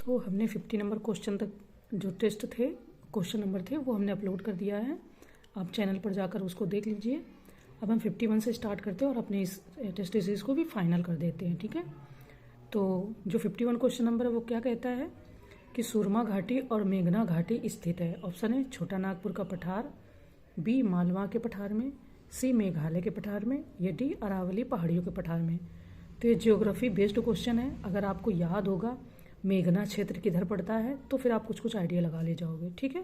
तो हमने 50 number question तक जो टेस्ट थे, क्वेश्चन नंबर थे, वो हमने अपलोड कर दिया है। आप चैनल पर जाकर उसको देख लीजिए। अब हम 51 से स्टार्ट करते हैं और अपने इस टेस्ट सीरीज़ को भी फाइनल कर देते हैं, ठीक है। तो जो 51 क्वेश्चन नंबर है वो क्या कहता है कि सुरमा घाटी और मेघना घाटी स्थित है। ऑप्शन है छोटा नागपुर का पठार, बी मालवा के पठार में, सी मेघालय के पठार में, या डी अरावली पहाड़ियों के पठार में। तो ये ज्योग्राफी बेस्ड क्वेश्चन है। अगर आपको याद होगा मेघना क्षेत्र किधर पड़ता है तो फिर आप कुछ कुछ आइडिया लगा ले जाओगे, ठीक है।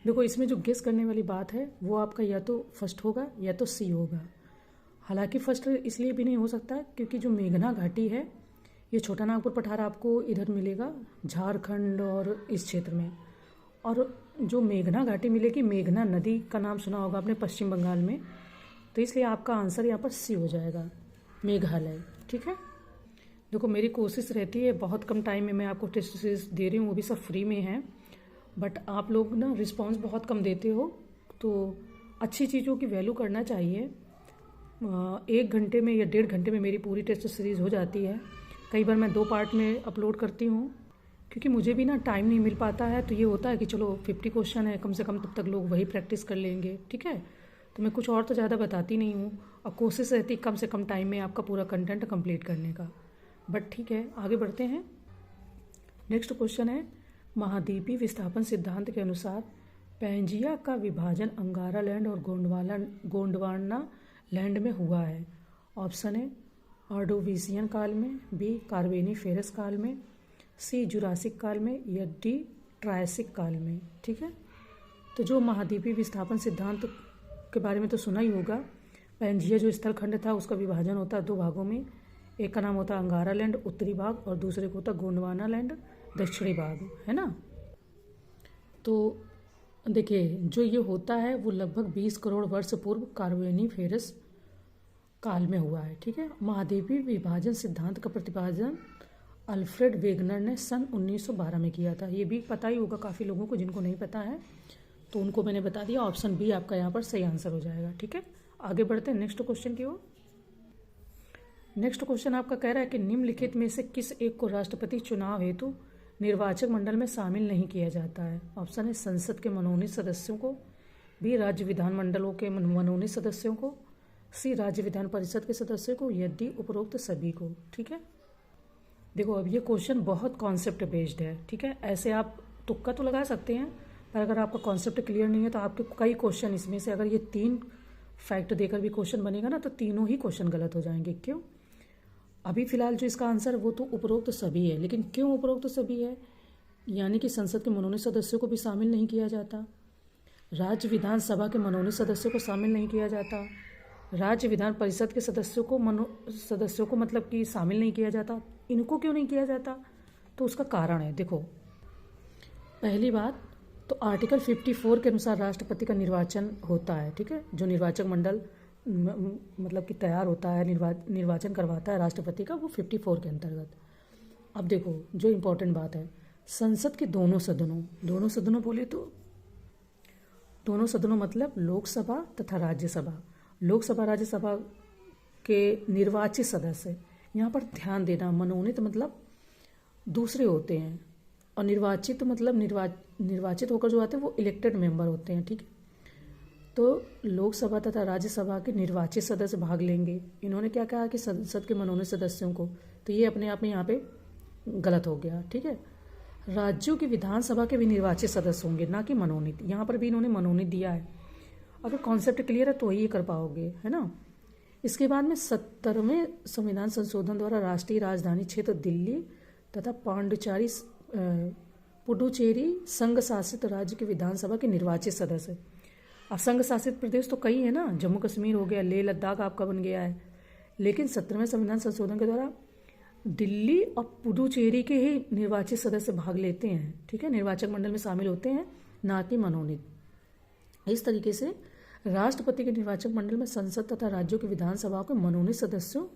देखो इसमें जो गेस करने वाली बात है वो आपका या तो फर्स्ट होगा या तो सी होगा। हालांकि फर्स्ट इसलिए भी नहीं हो सकता क्योंकि जो मेघना घाटी है ये छोटा नागपुर पठार आपको इधर मिलेगा झारखंड और इस क्षेत्र में, और जो मेघना घाटी मिलेगी मेघना नदी का नाम सुना होगा आपने पश्चिम बंगाल में, तो इसलिए आपका आंसर यहाँ पर सी हो जाएगा, मेघालय, ठीक है। देखो मेरी कोशिश रहती है बहुत कम टाइम में मैं आपको टेस्ट सीरीज दे रही हूँ, वो भी सब फ्री में है, बट आप लोग ना रिस्पांस बहुत कम देते हो, तो अच्छी चीज़ों की वैल्यू करना चाहिए। 1 घंटे में या 1.5 घंटे में मेरी पूरी टेस्ट सीरीज़ हो जाती है। कई बार मैं 2 पार्ट में अपलोड करती हूँ क्योंकि मुझे भी ना टाइम नहीं मिल पाता है। तो ये होता है कि चलो 50 क्वेश्चन है, कम से कम तब तक लोग वही प्रैक्टिस कर लेंगे, ठीक है। तो मैं कुछ और तो ज़्यादा बताती नहीं हूँ, और कोशिश रहती कम से कम टाइम में आपका पूरा कंटेंट कंप्लीट करने का। बट ठीक है, आगे बढ़ते हैं। नेक्स्ट क्वेश्चन है महाद्वीपीय विस्थापन सिद्धांत के अनुसार पैंजिया का विभाजन अंगारा लैंड और गोंडवाना लैंड में हुआ है। ऑप्शन है ऑर्डोविशियन काल में, बी कार्बेनिफेरस काल में, सी जुरासिक काल में, या डी ट्रायसिक काल में, ठीक है। तो जो महाद्वीपीय विस्थापन सिद्धांत के बारे में तो सुना ही होगा। पैंजिया जो स्थल खंड था उसका विभाजन होता है 2 भागों में, एक का नाम होता है अंगारा लैंड उत्तरी भाग और दूसरे को होता है गोंडवाना लैंड दक्षिणी भाग, है ना। तो देखिए जो ये होता है वो लगभग 20 करोड़ वर्ष पूर्व कार्बोनिफेरस काल में हुआ है, ठीक है। महाद्वीपीय विभाजन सिद्धांत का प्रतिपादन अल्फ्रेड वेगनर ने सन 1912 में किया था। ये भी पता ही होगा काफ़ी लोगों को, जिनको नहीं पता है तो उनको मैंने बता दिया। ऑप्शन बी आपका यहाँ पर सही आंसर हो जाएगा, ठीक है। आगे बढ़ते हैं नेक्स्ट क्वेश्चन की ओर। नेक्स्ट क्वेश्चन आपका कह रहा है कि निम्नलिखित में से किस एक को राष्ट्रपति चुनाव हेतु निर्वाचक मंडल में शामिल नहीं किया जाता है। ऑप्शन है संसद के मनोनीत सदस्यों को, बी राज्य विधान मंडलों के मनोनीत सदस्यों को, सी राज्य विधान परिषद के सदस्यों को, या डी उपरोक्त सभी को, ठीक है। देखो अब ये क्वेश्चन बहुत कॉन्सेप्ट बेस्ड है, ठीक है। ऐसे आप तुक्का तो लगा सकते हैं, पर अगर आपका कॉन्सेप्ट क्लियर नहीं है तो आपके कई क्वेश्चन इसमें से अगर ये 3 फैक्ट देकर भी क्वेश्चन बनेगा ना तो तीनों ही क्वेश्चन गलत हो जाएंगे। क्यों? अभी फिलहाल जो इसका आंसर वो तो उपरोक्त सभी है, लेकिन क्यों उपरोक्त सभी है? यानी कि संसद के मनोनीत सदस्यों को भी शामिल नहीं किया जाता, राज्य विधानसभा के मनोनीत सदस्यों को शामिल नहीं किया जाता, राज्य विधान परिषद के सदस्यों को मतलब कि शामिल नहीं किया जाता। इनको क्यों नहीं किया जाता? तो उसका कारण है, देखो पहली बात तो आर्टिकल 54 के अनुसार राष्ट्रपति का निर्वाचन होता है, ठीक है। जो निर्वाचक मंडल मतलब कि तैयार होता है, निर्वाचन करवाता है राष्ट्रपति का, वो 54 के अंतर्गत। अब देखो जो इम्पोर्टेंट बात है, संसद के दोनों सदनों बोले तो दोनों सदनों मतलब लोकसभा तथा राज्यसभा। लोकसभा राज्यसभा के निर्वाचित सदस्य, यहाँ पर ध्यान देना, मनोनीत मतलब दूसरे होते हैं और निर्वाचित मतलब निर्वाचित होकर जो आते हैं वो इलेक्टेड मेंबर होते हैं, ठीक है। तो लोकसभा तथा राज्यसभा के निर्वाचित सदस्य भाग लेंगे। इन्होंने क्या कहा कि संसद के मनोनीत सदस्यों को, तो ये अपने आप में यहाँ पे गलत हो गया, ठीक है। राज्यों की विधानसभा के भी निर्वाचित सदस्य होंगे, ना कि मनोनीत। यहाँ पर भी इन्होंने मनोनीत दिया है। अगर कॉन्सेप्ट क्लियर है तो ही ये कर पाओगे, है ना। इसके बाद में 70वें संविधान संशोधन द्वारा राष्ट्रीय राजधानी क्षेत्र दिल्ली तथा पुडुचेरी संघ शासित राज्य के विधानसभा के निर्वाचित सदस्य। अब संघ शासित प्रदेश तो कई है ना, जम्मू कश्मीर हो गया, लेह लद्दाख आपका बन गया है, लेकिन 70वें संविधान संशोधन के द्वारा दिल्ली और पुडुचेरी के ही निर्वाचित सदस्य भाग लेते हैं, ठीक है, निर्वाचक मंडल में शामिल होते हैं, ना कि मनोनीत। इस तरीके से राष्ट्रपति के निर्वाचक मंडल में संसद तथा राज्यों के विधानसभा के मनोनीत सदस्यों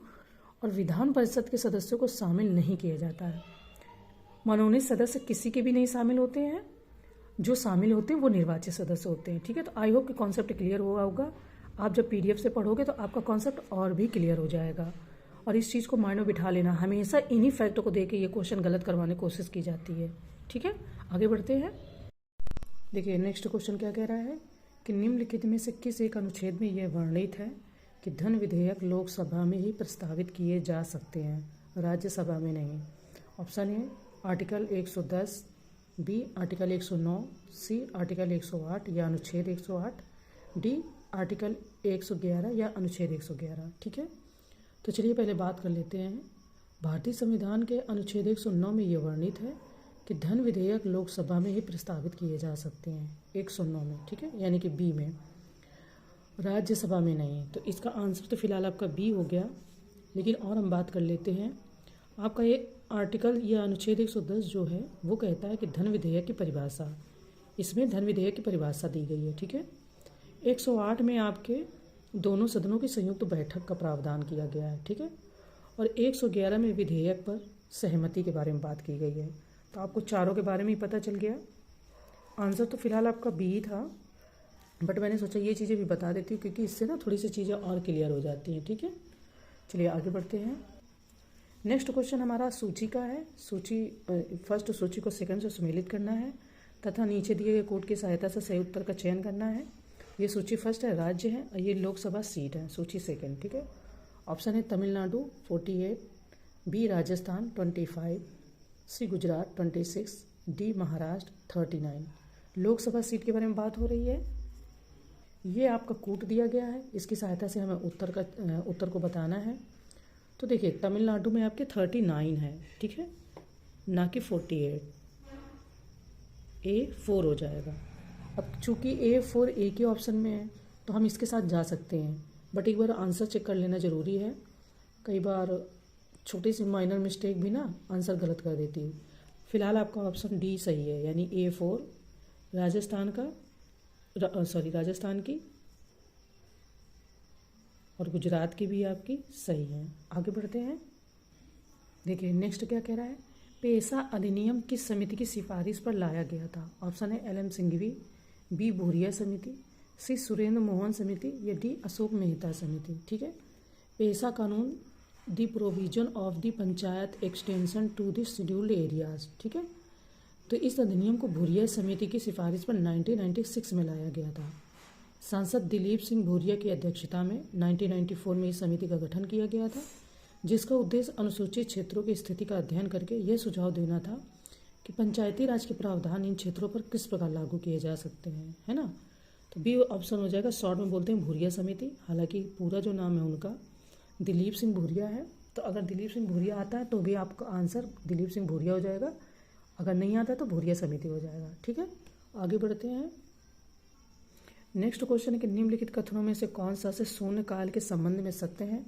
और विधान परिषद के सदस्यों को शामिल नहीं किया जाता है। मनोनीत सदस्य किसी के भी नहीं शामिल होते हैं, जो शामिल होते हैं वो निर्वाचित सदस्य होते हैं, ठीक है। तो आई होप कि कॉन्सेप्ट क्लियर हुआ होगा। आप जब PDF से पढ़ोगे तो आपका कॉन्सेप्ट और भी क्लियर हो जाएगा। और इस चीज़ को माइंड में बिठा लेना, हमेशा इन्हीं फैक्टों को देके ये क्वेश्चन गलत करवाने की कोशिश की जाती है। ठीक है, आगे बढ़ते हैं। देखिए नेक्स्ट क्वेश्चन क्या कह रहा है कि निम्नलिखित में से किस एक अनुच्छेद में यह वर्णित है कि धन विधेयक लोकसभा में ही प्रस्तावित किए जा सकते हैं, राज्यसभा में नहीं। Option A article 110, B article 109, C article 108 या अनुच्छेद 108, डी आर्टिकल 111 या अनुच्छेद 111। ठीक है, तो चलिए पहले बात कर लेते हैं। भारतीय संविधान के अनुच्छेद 109 में यह वर्णित है कि धन विधेयक लोकसभा में ही प्रस्तावित किए जा सकते हैं, 109 में। ठीक है, यानी कि बी में, राज्यसभा में नहीं। तो इसका आंसर तो फिलहाल आपका बी हो गया। लेकिन और हम बात कर लेते हैं। आपका ये आर्टिकल या अनुच्छेद 110 जो है वो कहता है कि धन विधेयक की परिभाषा, इसमें धन विधेयक की परिभाषा दी गई है। ठीक है, 108 में आपके दोनों सदनों की संयुक्त बैठक का प्रावधान किया गया है। ठीक है, और 111 में विधेयक पर सहमति के बारे में बात की गई है। तो आपको चारों के बारे में ही पता चल गया। आंसर तो फिलहाल आपका बी था, बट मैंने सोचा ये चीज़ें भी बता देती हूँ क्योंकि इससे ना थोड़ी सी चीज़ें और क्लियर हो जाती हैं। ठीक है, चलिए आगे बढ़ते हैं। नेक्स्ट क्वेश्चन हमारा सूची का है। फर्स्ट सूची को सेकंड से सुमेलित करना है तथा नीचे दिए गए कोड की सहायता से सही उत्तर का चयन करना है। ये सूची फर्स्ट है, राज्य है, और ये लोकसभा सीट है, सूची सेकंड। ठीक है, ऑप्शन है तमिलनाडु 48, बी राजस्थान 25, सी गुजरात 26, डी महाराष्ट्र 39। लोकसभा सीट के बारे में बात हो रही है। ये आपका कूट दिया गया है, इसकी सहायता से हमें उत्तर को बताना है। तो देखिए तमिलनाडु में आपके 39 है। ठीक है, ना कि 48, A4 हो जाएगा। अब चूंकि A4 ए के ऑप्शन में है तो हम इसके साथ जा सकते हैं, बट एक बार आंसर चेक कर लेना ज़रूरी है। कई बार छोटी सी माइनर मिस्टेक भी ना आंसर गलत कर देती है। फिलहाल आपका ऑप्शन डी सही है, यानी A4 राजस्थान की और गुजरात की भी आपकी सही है। आगे बढ़ते हैं। देखिए नेक्स्ट क्या कह रहा है, पेशा अधिनियम किस समिति की सिफारिश पर लाया गया था। ऑप्शन है LM सिंघवी, बी भूरिया समिति, सी सुरेंद्र मोहन समिति या डी अशोक मेहता समिति। ठीक है, पेशा कानून the provision of the panchayat extension to the scheduled areas. ठीक है, तो इस अधिनियम को भूरिया समिति की सिफारिश पर 1996 में लाया गया था। सांसद दिलीप सिंह भूरिया की अध्यक्षता में 1994 में इस समिति का गठन किया गया था, जिसका उद्देश्य अनुसूचित क्षेत्रों की स्थिति का अध्ययन करके यह सुझाव देना था कि पंचायती राज के प्रावधान इन क्षेत्रों पर किस प्रकार लागू किए जा सकते हैं, है ना। तो बी ऑप्शन हो जाएगा, शॉर्ट में बोलते हैं भूरिया समिति। हालांकि पूरा जो नाम है उनका दिलीप सिंह भूरिया है। तो अगर दिलीप सिंह भूरिया आता है तो भी आपका आंसर दिलीप सिंह भूरिया हो जाएगा, अगर नहीं आता तो भूरिया समिति हो जाएगा। ठीक है, आगे बढ़ते हैं। नेक्स्ट क्वेश्चन है कि निम्नलिखित कथनों में से कौन सा से शून्यकाल के संबंध में सत्य है।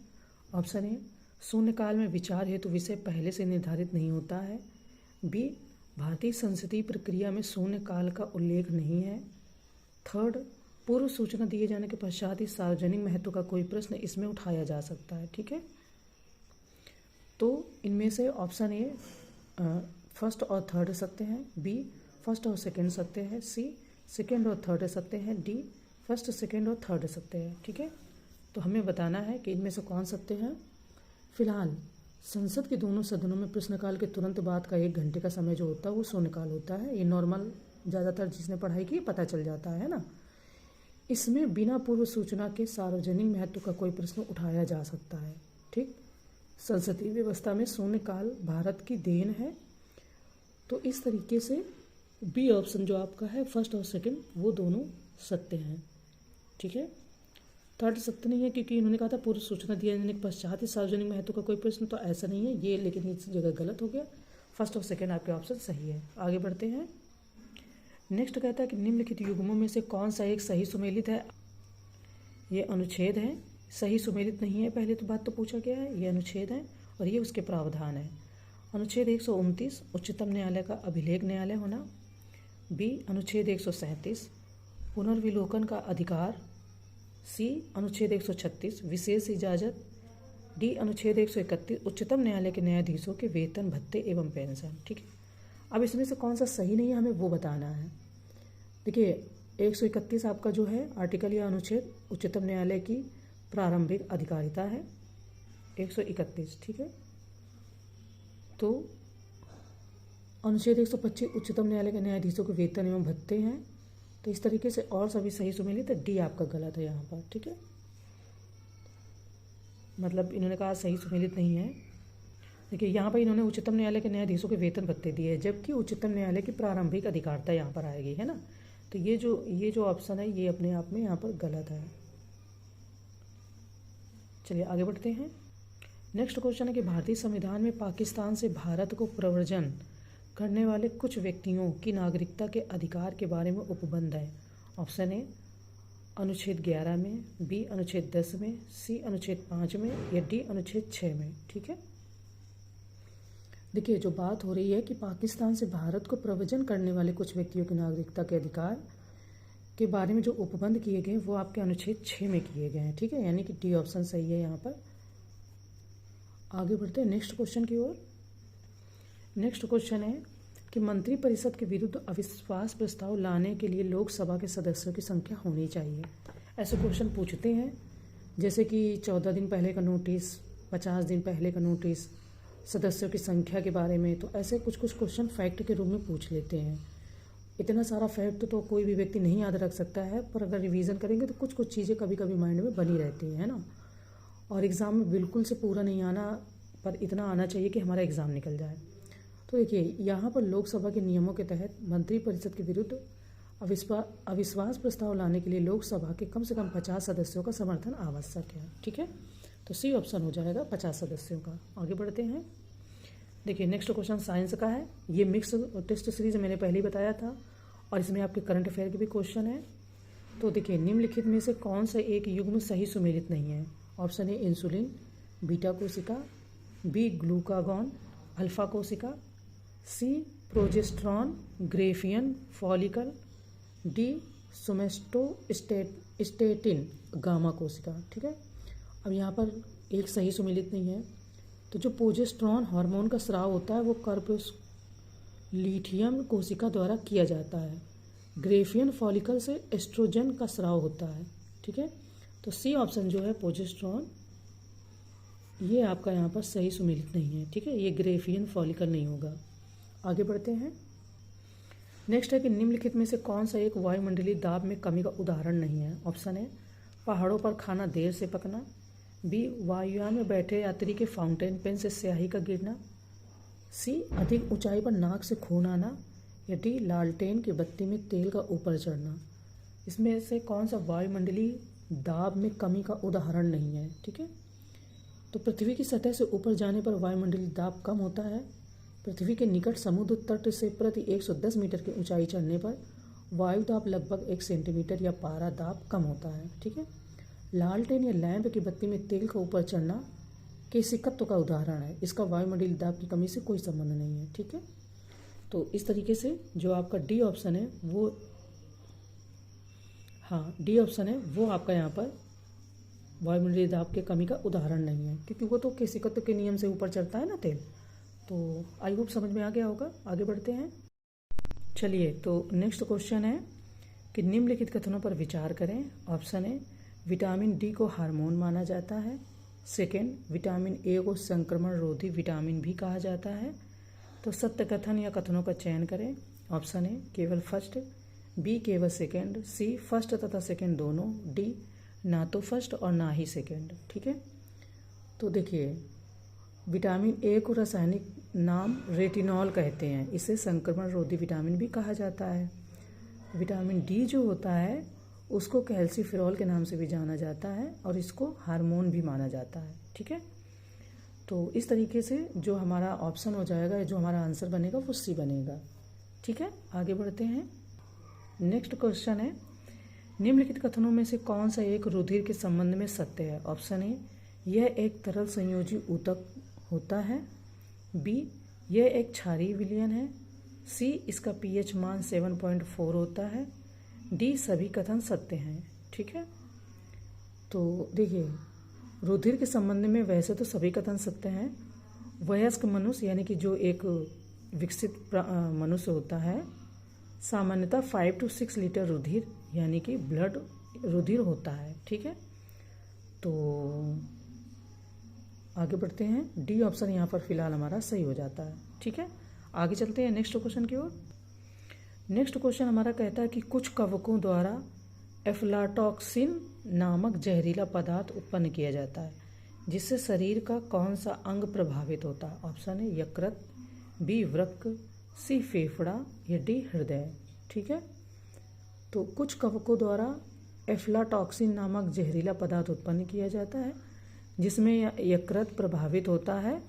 ऑप्शन ए शून्यकाल में विचार हेतु विषय पहले से निर्धारित नहीं होता है, बी भारतीय संसदीय प्रक्रिया में शून्यकाल का उल्लेख नहीं है, थर्ड पूर्व सूचना दिए जाने के पश्चात ही सार्वजनिक महत्व का कोई प्रश्न इसमें उठाया जा सकता है। ठीक है, तो इनमें से ऑप्शन ए फर्स्ट और थर्ड सत्य हैं, बी फर्स्ट और सेकंड सत्य है, सी सेकंड और थर्ड सत्य है, डी फर्स्ट सेकंड और थर्ड सत्य है। ठीक है, तो हमें बताना है कि इनमें से कौन सत्य है। फिलहाल संसद के दोनों सदनों में प्रश्नकाल के तुरंत बाद का 1 घंटे का समय जो होता है वो शून्यकाल होता है। ये नॉर्मल ज़्यादातर जिसने पढ़ाई की पता चल जाता है ना। इसमें बिना पूर्व सूचना के सार्वजनिक महत्व का कोई प्रश्न उठाया जा सकता है। ठीक, संसदीय व्यवस्था में शून्यकाल भारत की देन है। तो इस तरीके से बी ऑप्शन जो आपका है फर्स्ट और सेकंड वो दोनों सत्य हैं। ठीक है, थर्ड सत्य नहीं है क्योंकि इन्होंने कहा था पूर्व सूचना दिए जाने के पश्चात ही सार्वजनिक महत्व का कोई प्रश्न, तो ऐसा नहीं है ये, लेकिन इस जगह गलत हो गया। फर्स्ट और सेकंड आपके ऑप्शन सही है। आगे बढ़ते हैं। नेक्स्ट कहता है कि निम्नलिखित युग्मों में से कौन सा एक सही सुमेलित है। ये अनुच्छेद है, सही सुमेलित नहीं है, पहले तो बात तो पूछा गया है। ये अनुच्छेद है और ये उसके प्रावधान है। अनुच्छेद 129 उच्चतम न्यायालय का अभिलेख न्यायालय होना, बी अनुच्छेद 137 पुनर्विलोकन का अधिकार, सी अनुच्छेद 136 विशेष इजाज़त, डी अनुच्छेद 131 उच्चतम न्यायालय के न्यायाधीशों के वेतन भत्ते एवं पेंशन। ठीक है, अब इसमें से कौन सा सही नहीं है हमें वो बताना है। देखिए 131 आपका जो है आर्टिकल या अनुच्छेद उच्चतम न्यायालय की प्रारंभिक अधिकारिता है। 131, ठीक है। तो अनुच्छेद 125 उच्चतम न्यायालय के न्यायाधीशों के वेतन एवं भत्ते हैं। तो इस तरीके से और सभी सही सुमेलित, डी आपका गलत है यहाँ पर, ठीक है। मतलब इन्होंने कहा सही सुमेलित नहीं है। देखिए यहाँ पर इन्होंने उच्चतम न्यायालय के न्यायाधीशों के वेतन भत्ते दिए हैं, जबकि उच्चतम न्यायालय की प्रारंभिक अधिकारिता यहाँ पर आएगी, है ना। तो ये जो ऑप्शन है ये अपने आप में यहाँ पर गलत है। चलिए आगे बढ़ते हैं। नेक्स्ट क्वेश्चन है कि भारतीय संविधान में पाकिस्तान से भारत को प्रव्रजन करने वाले कुछ व्यक्तियों की नागरिकता के अधिकार के बारे में उपबंध है। ऑप्शन ए अनुच्छेद 11 में, बी अनुच्छेद 10 में, सी अनुच्छेद 5 में या डी अनुच्छेद 6 में, ठीक है। देखिए जो बात हो रही है कि पाकिस्तान से भारत को प्रव्रजन करने वाले कुछ व्यक्तियों की नागरिकता के अधिकार के बारे में जो उपबंध किए गए वो आपके अनुच्छेद 6 में किए गए हैं, ठीक है। यानी कि डी ऑप्शन सही है यहाँ पर। आगे बढ़ते हैं नेक्स्ट क्वेश्चन की ओर। नेक्स्ट क्वेश्चन है कि मंत्रिपरिषद के विरुद्ध अविश्वास प्रस्ताव लाने के लिए लोकसभा के सदस्यों की संख्या होनी चाहिए। ऐसे क्वेश्चन पूछते हैं, जैसे कि 14 दिन पहले का नोटिस, 50 दिन पहले का नोटिस, सदस्यों की संख्या के बारे में। तो ऐसे कुछ क्वेश्चन फैक्ट के रूप में पूछ लेते हैं। इतना सारा फैक्ट तो कोई भी व्यक्ति नहीं याद रख सकता है, पर अगर रिवीजन करेंगे तो कुछ कुछ चीज़ें कभी कभी माइंड में बनी रहती हैं, है ना। और एग्ज़ाम में बिल्कुल से पूरा नहीं आना, पर इतना आना चाहिए कि हमारा एग्ज़ाम निकल जाए। तो देखिए यहाँ पर लोकसभा के नियमों के तहत मंत्रिपरिषद के विरुद्ध अविश्वास प्रस्ताव लाने के लिए लोकसभा के कम से कम 50 सदस्यों का समर्थन आवश्यक है, ठीक है। तो सी ऑप्शन हो जाएगा 50 सदस्यों का। आगे बढ़ते हैं। देखिए नेक्स्ट क्वेश्चन साइंस का है। ये मिक्स टेस्ट सीरीज मैंने पहले ही बताया था और इसमें आपके करंट अफेयर के भी क्वेश्चन है। तो देखिए निम्नलिखित में से कौन सा एक युग्म सही सुमेलित नहीं है। ऑप्शन ए इंसुलिन, बीटा कोशिका, बी ग्लूकागॉन, अल्फा कोशिका, C progesterone, Graafian follicle, D somatostatin, gamma कोशिका, ठीक है। अब यहाँ पर एक सही सुमेलित नहीं है। तो जो प्रोजेस्टेरॉन हार्मोन का स्राव होता है वो कार्पस लीथियम कोशिका द्वारा किया जाता है। ग्रेफियन फॉलिकल से एस्ट्रोजन का स्राव होता है, ठीक है। तो सी ऑप्शन जो है प्रोजेस्टेरॉन, ये आपका यहाँ पर सही सुमेलित नहीं है, ठीक है। ये ग्रेफियन फॉलिकल नहीं होगा। आगे बढ़ते हैं। नेक्स्ट है कि निम्नलिखित में से कौन सा एक वायुमंडलीय दाब में कमी का उदाहरण नहीं है। ऑप्शन है पहाड़ों पर खाना देर से पकना, बी वायुयान में बैठे यात्री के फाउंटेन पेन से स्याही का गिरना, सी अधिक ऊंचाई पर नाक से खून आना या डी लालटेन की बत्ती में तेल का ऊपर चढ़ना। इसमें से कौन सा वायुमंडलीय दाब में कमी का उदाहरण नहीं है, ठीक है। तो पृथ्वी की सतह से ऊपर जाने पर वायुमंडलीय दाब कम होता है। पृथ्वी के निकट समुद्र तट से प्रति 110 मीटर की ऊंचाई चढ़ने पर वायु दाब लगभग 1 सेंटीमीटर या पारा दाब कम होता है, ठीक है। लालटेन या लैंप की बत्ती में तेल का ऊपर चढ़ना केशिकत्व का उदाहरण है। इसका वायुमंडलीय दाब की कमी से कोई संबंध नहीं है, ठीक है। तो इस तरीके से जो आपका डी ऑप्शन है वो, हाँ डी ऑप्शन है वो आपका यहाँ पर वायुमंडलीय दाब के कमी का उदाहरण नहीं है, क्योंकि वो तो केशिकत्व के नियम से ऊपर चढ़ता है ना तेल। तो आई होप समझ में आ गया होगा। आगे बढ़ते हैं। चलिए तो नेक्स्ट क्वेश्चन है कि निम्नलिखित कथनों पर विचार करें। ऑप्शन है विटामिन डी को हार्मोन माना जाता है। सेकेंड, विटामिन ए को संक्रमण रोधी विटामिन भी कहा जाता है। तो सत्य कथन या कथनों का चयन करें। ऑप्शन है केवल फर्स्ट, बी केवल सेकेंड, सी फर्स्ट तथा सेकेंड दोनों, डी ना तो फर्स्ट और ना ही सेकेंड, ठीक है। तो देखिए विटामिन ए को रासायनिक नाम रेटिनॉल कहते हैं। इसे संक्रमण रोधी विटामिन भी कहा जाता है। विटामिन डी जो होता है उसको कैल्सीफेरॉल के नाम से भी जाना जाता है और इसको हार्मोन भी माना जाता है, ठीक है। तो इस तरीके से जो हमारा ऑप्शन हो जाएगा, जो हमारा आंसर बनेगा वो सी बनेगा, ठीक है। आगे बढ़ते हैं। नेक्स्ट क्वेश्चन है निम्नलिखित कथनों में से कौन सा एक रुधिर के संबंध में सत्य है। ऑप्शन ए यह एक तरल संयोजी ऊतक होता है, बी यह एक क्षारीय विलयन है, सी इसका पीएच मान 7.4 होता है, डी सभी कथन सत्य हैं, ठीक है। तो देखिए रुधिर के संबंध में वैसे तो सभी कथन सत्य हैं। वयस्क मनुष्य यानी कि जो एक विकसित मनुष्य होता है सामान्यतः 5 to 6 लीटर रुधिर यानी कि ब्लड रुधिर होता है, ठीक है। तो आगे बढ़ते हैं, डी ऑप्शन यहाँ पर फिलहाल हमारा सही हो जाता है। ठीक है, आगे चलते हैं नेक्स्ट क्वेश्चन की ओर। नेक्स्ट क्वेश्चन हमारा कहता है कि कुछ कवकों द्वारा एफ्लाटॉक्सिन नामक जहरीला पदार्थ उत्पन्न किया जाता है, जिससे शरीर का कौन सा अंग प्रभावित होता है। ऑप्शन है यकृत, बी वृक्क, सी फेफड़ा या डी हृदय। ठीक है, तो कुछ कवकों द्वारा एफ्लाटॉक्सिन नामक जहरीला पदार्थ उत्पन्न किया जाता है, जिसमें यकृत प्रभावित होता है।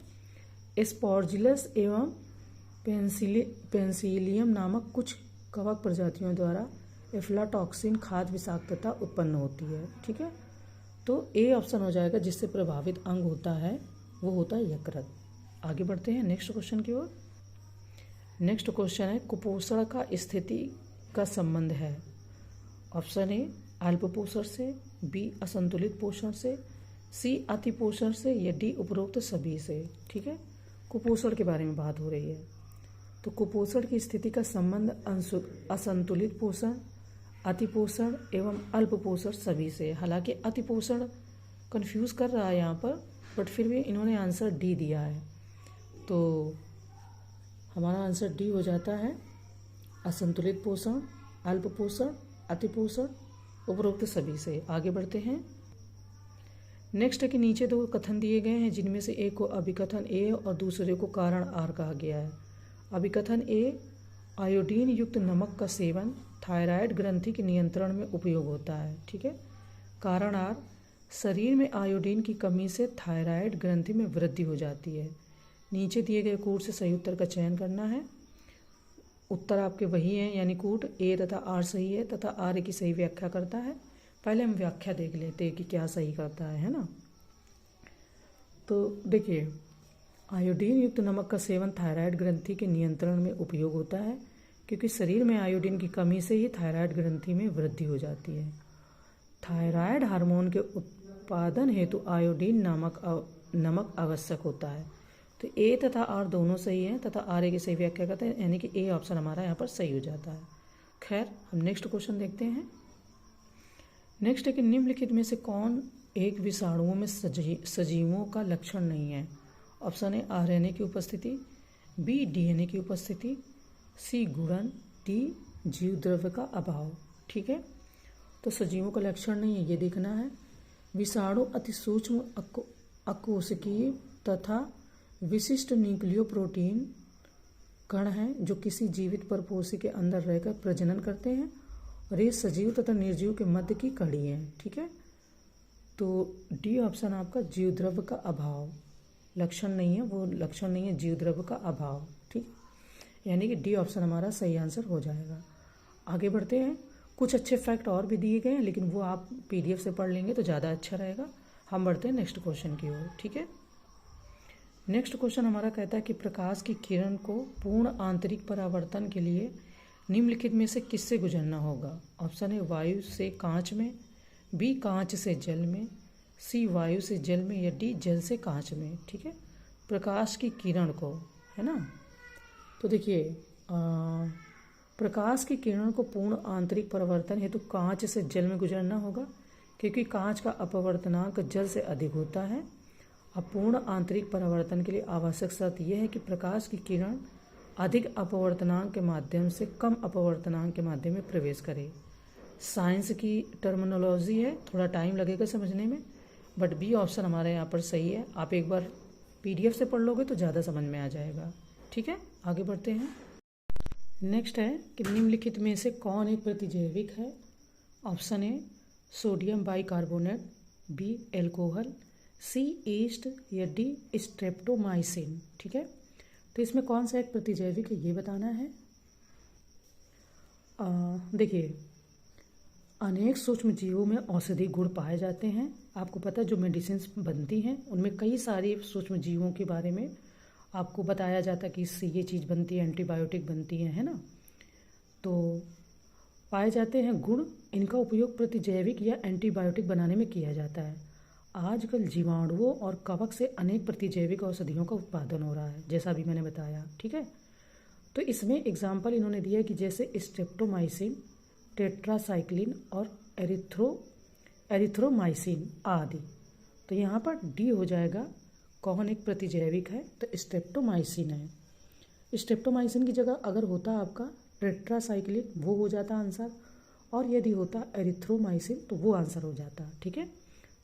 एस्पॉर्जिलस एवं पेंसिलियम नामक कुछ कवक प्रजातियों द्वारा एफ्लाटॉक्सिन खाद्य विषाक्तता उत्पन्न होती है। ठीक है, तो ए ऑप्शन हो जाएगा, जिससे प्रभावित अंग होता है वो होता है यकृत। आगे बढ़ते हैं नेक्स्ट क्वेश्चन की ओर। नेक्स्ट क्वेश्चन है कुपोषण का स्थिति का संबंध है। ऑप्शन ए अल्प पोषण से, बी असंतुलित पोषण से, सी अति पोषण से या डी उपरोक्त सभी से। ठीक है, कुपोषण के बारे में बात हो रही है। तो कुपोषण की स्थिति का संबंध असंतुलित पोषण, अतिपोषण एवं अल्प पोषण सभी से। हालांकि अतिपोषण कंफ्यूज कर रहा है यहाँ पर, बट फिर भी इन्होंने आंसर डी दिया है, तो हमारा आंसर डी हो जाता है। असंतुलित पोषण, अल्प पोषण, अतिपोषण, उपरोक्त सभी से। आगे बढ़ते हैं। नेक्स्ट है कि नीचे दो कथन दिए गए हैं, जिनमें से एक को अभिकथन ए और दूसरे को कारण आर कहा गया है। अभिकथन ए, आयोडीन युक्त नमक का सेवन थायराइड ग्रंथि के नियंत्रण में उपयोग होता है। ठीक है, कारण आर, शरीर में आयोडीन की कमी से थायराइड ग्रंथि में वृद्धि हो जाती है। नीचे दिए गए कूट से सही उत्तर का चयन करना है। उत्तर आपके वही हैं, यानी कूट ए तथा आर सही है तथा आर की सही व्याख्या करता है। पहले हम व्याख्या देख लेते हैं कि क्या सही करता है ना। तो देखिए, आयोडीन युक्त नमक का सेवन थायराइड ग्रंथि के नियंत्रण में उपयोग होता है, क्योंकि शरीर में आयोडीन की कमी से ही थायराइड ग्रंथि में वृद्धि हो जाती है। थायराइड हार्मोन के उत्पादन हेतु आयोडीन नमक आवश्यक होता है। तो ए तथा आर दोनों सही हैं तथा आर ए की सही व्याख्या करते हैं, यानी कि ए ऑप्शन हमारा यहाँ पर सही हो जाता है। खैर, हम नेक्स्ट क्वेश्चन देखते हैं। नेक्स्ट है कि निम्नलिखित में से कौन एक विषाणुओं में सजीवों का लक्षण नहीं है। ऑप्शन है आरएनए की उपस्थिति, बी डीएनए की उपस्थिति, सी गुणन, डी जीव द्रव्य का अभाव। ठीक है, तो सजीवों का लक्षण नहीं है ये देखना है। विषाणु अति सूक्ष्म अकोशिकीय तथा विशिष्ट न्यूक्लियो प्रोटीन कण हैं, जो किसी जीवित परपोषी के अंदर रहकर प्रजनन करते हैं, और ये सजीव तथा निर्जीव के मध्य की कड़ी है। ठीक है, तो डी ऑप्शन आपका जीव द्रव्य का अभाव, लक्षण नहीं है, वो लक्षण नहीं है जीव द्रव्य का अभाव। ठीक, यानी कि डी ऑप्शन हमारा सही आंसर हो जाएगा। आगे बढ़ते हैं। कुछ अच्छे फैक्ट और भी दिए गए हैं, लेकिन वो आप पीडीएफ से पढ़ लेंगे तो ज़्यादा अच्छा रहेगा। हम बढ़ते हैं नेक्स्ट क्वेश्चन की ओर। ठीक है, नेक्स्ट क्वेश्चन हमारा कहता है कि प्रकाश की किरण को पूर्ण आंतरिक परावर्तन के लिए निम्नलिखित में से किससे गुजरना होगा। ऑप्शन है वायु से कांच में, बी कांच से जल में, सी वायु से जल में या डी जल से कांच में। ठीक है, प्रकाश की किरण को, है ना, तो देखिए प्रकाश की किरण को पूर्ण आंतरिक परावर्तन हेतु कांच से जल में गुजरना होगा, क्योंकि कांच का अपवर्तनांक जल से अधिक होता है। अब पूर्ण आंतरिक परावर्तन के लिए आवश्यक शर्त यह है कि प्रकाश की किरण अधिक अपवर्तनांक के माध्यम से कम अपवर्तनांक के माध्यम में प्रवेश करे। साइंस की टर्मिनोलॉजी है, थोड़ा टाइम लगेगा समझने में, बट बी ऑप्शन हमारे यहाँ पर सही है। आप एक बार पीडीएफ से पढ़ लोगे तो ज़्यादा समझ में आ जाएगा। ठीक है, आगे बढ़ते हैं। नेक्स्ट है कि निम्नलिखित में से कौन एक प्रतिजैविक है। Option A sodium bicarbonate, B alcohol, C yeast या डी स्ट्रेप्टोमाइसिन। ठीक है, तो इसमें कौन सा एक प्रतिजैविक है ये बताना है। देखिए, अनेक सूक्ष्म जीवों में औषधि गुण पाए जाते हैं। आपको पता है जो मेडिसिन बनती हैं उनमें कई सारे सूक्ष्म जीवों के बारे में आपको बताया जाता है कि इससे ये चीज़ बनती है, एंटीबायोटिक बनती है ना। तो पाए जाते हैं गुण, इनका उपयोग प्रतिजैविक या एंटीबायोटिक बनाने में किया जाता है। आजकल जीवाणुओं और कवक से अनेक प्रतिजैविक औषधियों का उत्पादन हो रहा है, जैसा अभी मैंने बताया। ठीक है, तो इसमें एग्जाम्पल इन्होंने दिया है कि जैसे स्ट्रेप्टोमाइसिन, टेट्रासाइक्लिन और एरिथ्रोमाइसिन आदि। तो यहाँ पर डी हो जाएगा कौन एक प्रतिजैविक है? तो स्ट्रेप्टोमाइसिन है। स्ट्रेप्टोमाइसिन की जगह अगर होता आपका टेट्रासाइक्लिन, वो हो जाता आंसर, और यदि होता एरिथ्रोमाइसिन तो वो आंसर हो जाता। ठीक है,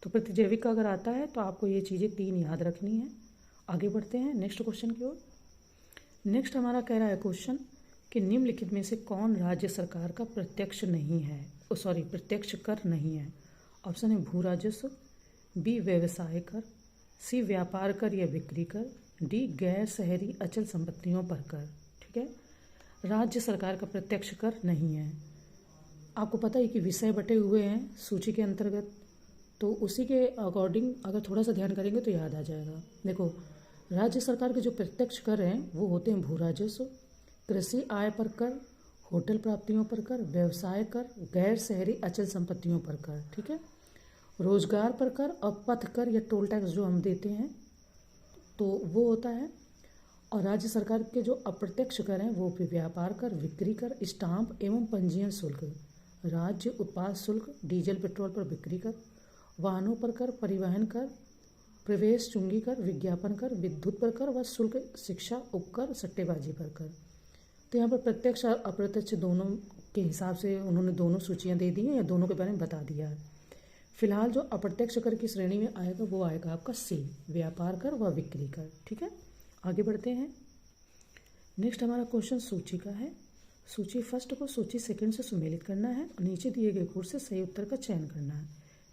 तो प्रतिजैविक का अगर आता है तो आपको ये चीज़ें 3 याद रखनी है। आगे बढ़ते हैं नेक्स्ट क्वेश्चन की ओर। नेक्स्ट हमारा कह रहा है क्वेश्चन कि निम्नलिखित में से कौन राज्य सरकार का प्रत्यक्ष नहीं है, प्रत्यक्ष कर नहीं है? ऑप्शन है भू राजस्व, बी व्यवसाय कर, सी व्यापार कर या बिक्री कर, डी गैर शहरी अचल संपत्तियों पर कर। ठीक है, राज्य सरकार का प्रत्यक्ष कर नहीं है। आपको पता है कि विषय बटे हुए हैं सूची के अंतर्गत, तो उसी के अकॉर्डिंग अगर थोड़ा सा ध्यान करेंगे तो याद आ जाएगा। देखो, राज्य सरकार के जो प्रत्यक्ष कर हैं वो होते हैं भू राजस्व, कृषि आय पर कर, होटल प्राप्तियों पर कर, व्यवसाय कर, गैर शहरी अचल संपत्तियों पर कर। ठीक है, रोजगार पर कर और पथ कर या टोल टैक्स जो हम देते हैं तो वो होता है। और राज्य सरकार के जो अप्रत्यक्ष कर हैं वो व्यापार कर, बिक्री कर, स्टाम्प एवं पंजीयन शुल्क, राज्य उत्पाद शुल्क, डीजल पेट्रोल पर बिक्री कर, वाहनों पर कर, परिवहन कर, प्रवेश चुंगी कर, विज्ञापन कर, विद्युत पर कर व शुल्क, शिक्षा उपकर, सट्टेबाजी पर कर। तो यहाँ पर प्रत्यक्ष और अप्रत्यक्ष दोनों के हिसाब से उन्होंने दोनों सूचियाँ दे दी हैं या दोनों के बारे में बता दिया है। फिलहाल जो अप्रत्यक्ष कर की श्रेणी में आएगा वो आएगा आपका सी, व्यापार कर व बिक्री कर। ठीक है, आगे बढ़ते हैं। नेक्स्ट हमारा क्वेश्चन सूची का है। सूची फर्स्ट को सूची सेकंड से सुमेलित करना है और नीचे दिए गए कोड से सही उत्तर का चयन करना है।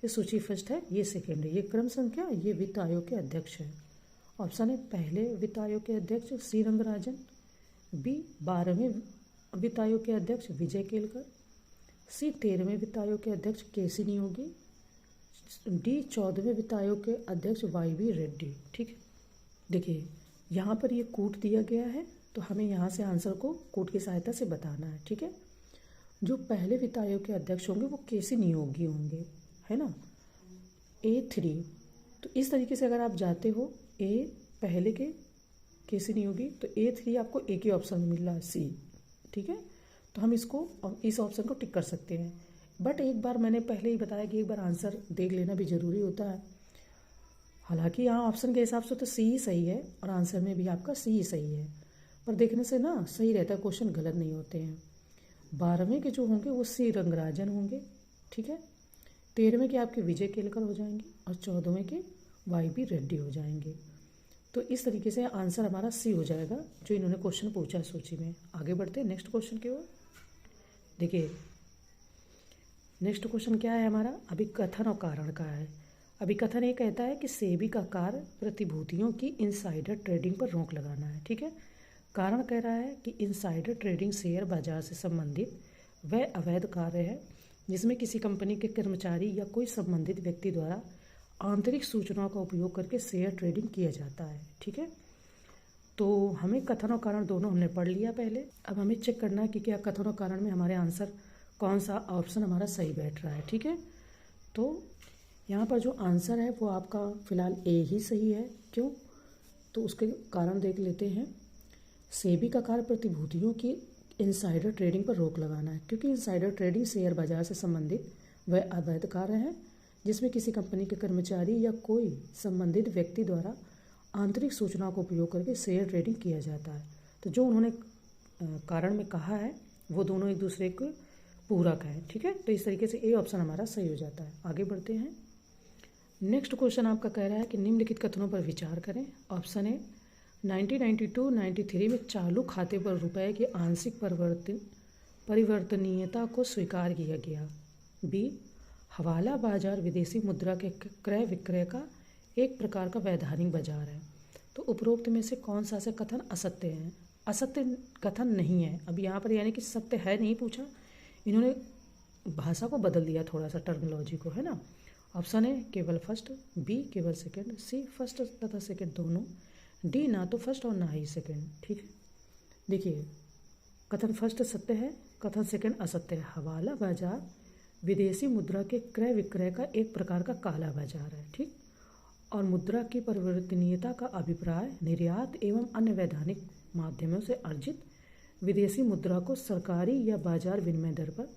ये सूची फर्स्ट है, ये सेकंड है, ये क्रम संख्या, ये वित्त आयोग के अध्यक्ष है। ऑप्शन है पहले वित्त आयोग के अध्यक्ष सी रंगराजन, बी 12वें वित्त आयोग के अध्यक्ष विजय केलकर, सी 13वें वित्त आयोग के अध्यक्ष केसी नियोगी, डी 14वें वित्त आयोग के अध्यक्ष वाई रेड्डी। ठीक है, देखिए यहाँ पर ये कोड दिया गया है तो हमें यहाँ से आंसर को कोड की सहायता से बताना है। ठीक है, जो पहले वित्त आयोग के अध्यक्ष होंगे वो केसी नियोगी होंगे, है ना, A3। तो इस तरीके से अगर आप जाते हो ए पहले के केसी नियोगी तो A3 आपको एक ही ऑप्शन में मिल रहा है सी। ठीक है, तो हम इसको इस ऑप्शन को टिक कर सकते हैं। बट एक बार मैंने पहले ही बताया कि एक बार आंसर देख लेना भी ज़रूरी होता है। हालांकि यहाँ ऑप्शन के हिसाब से तो सी ही सही है और आंसर में भी आपका सी ही सही है, पर देखने से ना सही रहता है, क्वेश्चन गलत नहीं होते हैं। 12वें के जो होंगे वो सी रंगराजन होंगे। ठीक है, 13वें के आपके विजय केलकर हो जाएंगे और 14वें के वाई रेड्डी हो जाएंगे। तो इस तरीके से आंसर हमारा सी हो जाएगा जो इन्होंने क्वेश्चन पूछा है सूची में। आगे बढ़ते हैं नेक्स्ट क्वेश्चन की ओर। देखिए नेक्स्ट क्वेश्चन क्या है हमारा, अभिकथन और कारण का है। अभिकथन ये कहता है कि सेबी का कार्य प्रतिभूतियों की इनसाइडर ट्रेडिंग पर रोक लगाना है। ठीक है, कारण कह रहा है कि इनसाइडर ट्रेडिंग शेयर बाजार से संबंधित वह अवैध कार्य है जिसमें किसी कंपनी के कर्मचारी या कोई संबंधित व्यक्ति द्वारा आंतरिक सूचनाओं का उपयोग करके शेयर ट्रेडिंग किया जाता है। ठीक है, तो हमें कथन और कारण दोनों हमने पढ़ लिया पहले। अब हमें चेक करना है कि क्या कथन और कारण में हमारे आंसर कौन सा ऑप्शन हमारा सही बैठ रहा है। ठीक है, तो यहाँ पर जो आंसर है वो आपका फ़िलहाल ए ही सही है। क्यों? तो उसके कारण देख लेते हैं। सेबी का कार्य प्रतिभूतियों की इनसाइडर ट्रेडिंग पर रोक लगाना है, क्योंकि इनसाइडर ट्रेडिंग शेयर बाजार से संबंधित वह अवैध कार्य है जिसमें किसी कंपनी के कर्मचारी या कोई संबंधित व्यक्ति द्वारा आंतरिक सूचनाओं का उपयोग करके शेयर ट्रेडिंग किया जाता है। तो जो उन्होंने कारण में कहा है वो दोनों एक दूसरे को पूरक है। ठीक है, तो इस तरीके से ए ऑप्शन हमारा सही हो जाता है। आगे बढ़ते हैं। नेक्स्ट क्वेश्चन आपका कह रहा है कि निम्नलिखित कथनों पर विचार करें। ऑप्शन ए 1992-93 में चालू खाते पर रुपए की आंशिक परिवर्तनीयता को स्वीकार किया गया। बी हवाला बाजार विदेशी मुद्रा के क्रय विक्रय का एक प्रकार का वैधानिक बाजार है। तो उपरोक्त में से कौन सा से कथन असत्य है? असत्य कथन नहीं है। अब यहाँ पर यानी कि सत्य है नहीं पूछा, इन्होंने भाषा को बदल दिया थोड़ा सा, टर्मिनोलॉजी को, है ना। ऑप्शन है केवल फर्स्ट, बी केवल सेकंड, सी फर्स्ट तथा सेकंड दोनों, डी ना तो फर्स्ट और ना ही सेकंड। ठीक है, देखिए कथन फर्स्ट सत्य है, कथन सेकंड असत्य है। हवाला बाजार विदेशी मुद्रा के क्रय विक्रय का एक प्रकार का काला बाजार है। ठीक, और मुद्रा की परिवर्तनीयता का अभिप्राय निर्यात एवं अन्य वैधानिक माध्यमों से अर्जित विदेशी मुद्रा को सरकारी या बाजार विनिमय दर पर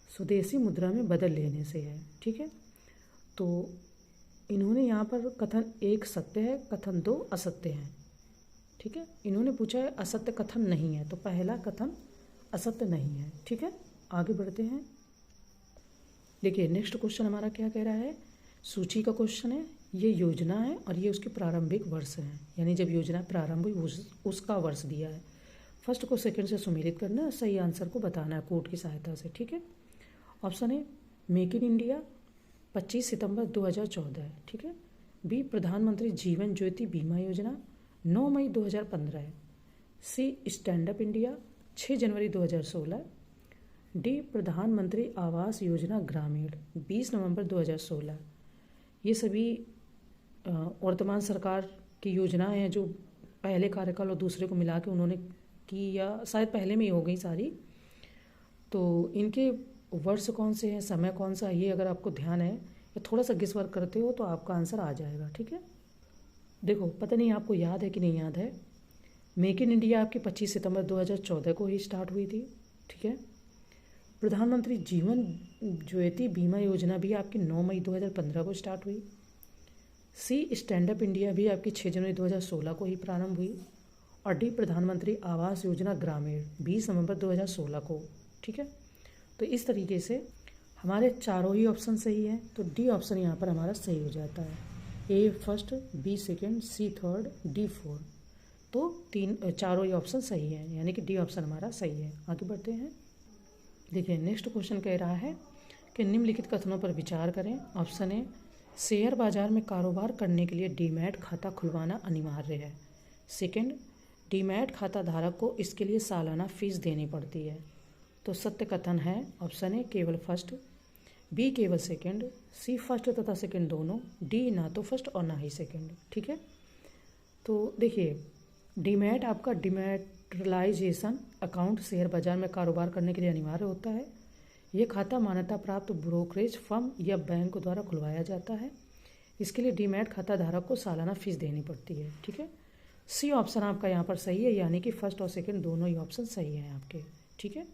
स्वदेशी मुद्रा में बदल लेने से है। ठीक है, तो इन्होंने यहाँ पर कथन 1 सत्य है, कथन 2 असत्य है। ठीक है, इन्होंने पूछा है असत्य कथन नहीं है, तो पहला कथन असत्य नहीं है। ठीक है, आगे बढ़ते हैं। देखिए नेक्स्ट क्वेश्चन हमारा क्या कह रहा है, सूची का क्वेश्चन है। ये योजना है और ये उसके प्रारंभिक वर्ष हैं, यानी जब योजना प्रारंभ हुई उसका वर्ष दिया है। फर्स्ट को सेकंड से सुमेलित करना है, सही आंसर को बताना है कोड की सहायता से। ठीक है, option A make in India 25 सितंबर 2014 है। ठीक है, बी प्रधानमंत्री जीवन ज्योति बीमा योजना 9 मई 2015 है। सी स्टैंड अप इंडिया 6 जनवरी 2016। डी प्रधानमंत्री आवास योजना ग्रामीण 20 नवंबर 2016। ये सभी वर्तमान सरकार की योजनाएं हैं जो पहले कार्यकाल और दूसरे को मिला के उन्होंने की, या शायद पहले में ही हो गई सारी। तो इनके वर्ष कौन से हैं, समय कौन सा, ये अगर आपको ध्यान है या थोड़ा सा गेस वर्क करते हो तो आपका आंसर आ जाएगा। ठीक है, देखो पता नहीं आपको याद है कि नहीं याद है, मेक इन इंडिया आपकी 25 सितंबर 2014 को ही स्टार्ट हुई थी। ठीक है, प्रधानमंत्री जीवन ज्योति बीमा योजना भी आपकी 9 मई 2015 को स्टार्ट हुई। सी स्टैंड अप इंडिया भी आपकी 6 जनवरी 2016 को ही प्रारंभ हुई। और डी प्रधानमंत्री आवास योजना ग्रामीण 20 नवंबर 2016 को। ठीक है, तो इस तरीके से हमारे चारों ही ऑप्शन सही हैं, तो डी ऑप्शन यहाँ पर हमारा सही हो जाता है। ए फर्स्ट, बी सेकेंड, सी थर्ड, डी फोर्थ, तो चारों ही ऑप्शन सही हैं, यानी कि डी ऑप्शन हमारा सही है। आगे बढ़ते हैं। देखिए नेक्स्ट क्वेश्चन कह रहा है कि निम्नलिखित कथनों पर विचार करें। ऑप्शन ए शेयर बाजार में कारोबार करने के लिए डीमैट खाता खुलवाना अनिवार्य है। सेकेंड, डीमैट खाता धारक को इसके लिए सालाना फीस देनी पड़ती है। तो सत्य कथन है ऑप्शन ए केवल फर्स्ट, बी केवल सेकेंड, सी फर्स्ट तथा सेकेंड दोनों, डी ना तो फर्स्ट और ना ही सेकेंड। ठीक है, तो देखिए डीमैट आपका डिमैटरलाइजेशन अकाउंट शेयर बाजार में कारोबार करने के लिए अनिवार्य होता है। यह खाता मान्यता प्राप्त ब्रोकरेज फर्म या बैंक द्वारा खुलवाया जाता है। इसके लिए डीमैट खाता धारक को सालाना फीस देनी पड़ती है। ठीक है, सी ऑप्शन आपका यहाँ पर सही है, यानी कि फर्स्ट और सेकंड दोनों ही ऑप्शन सही हैं आपके। ठीक है,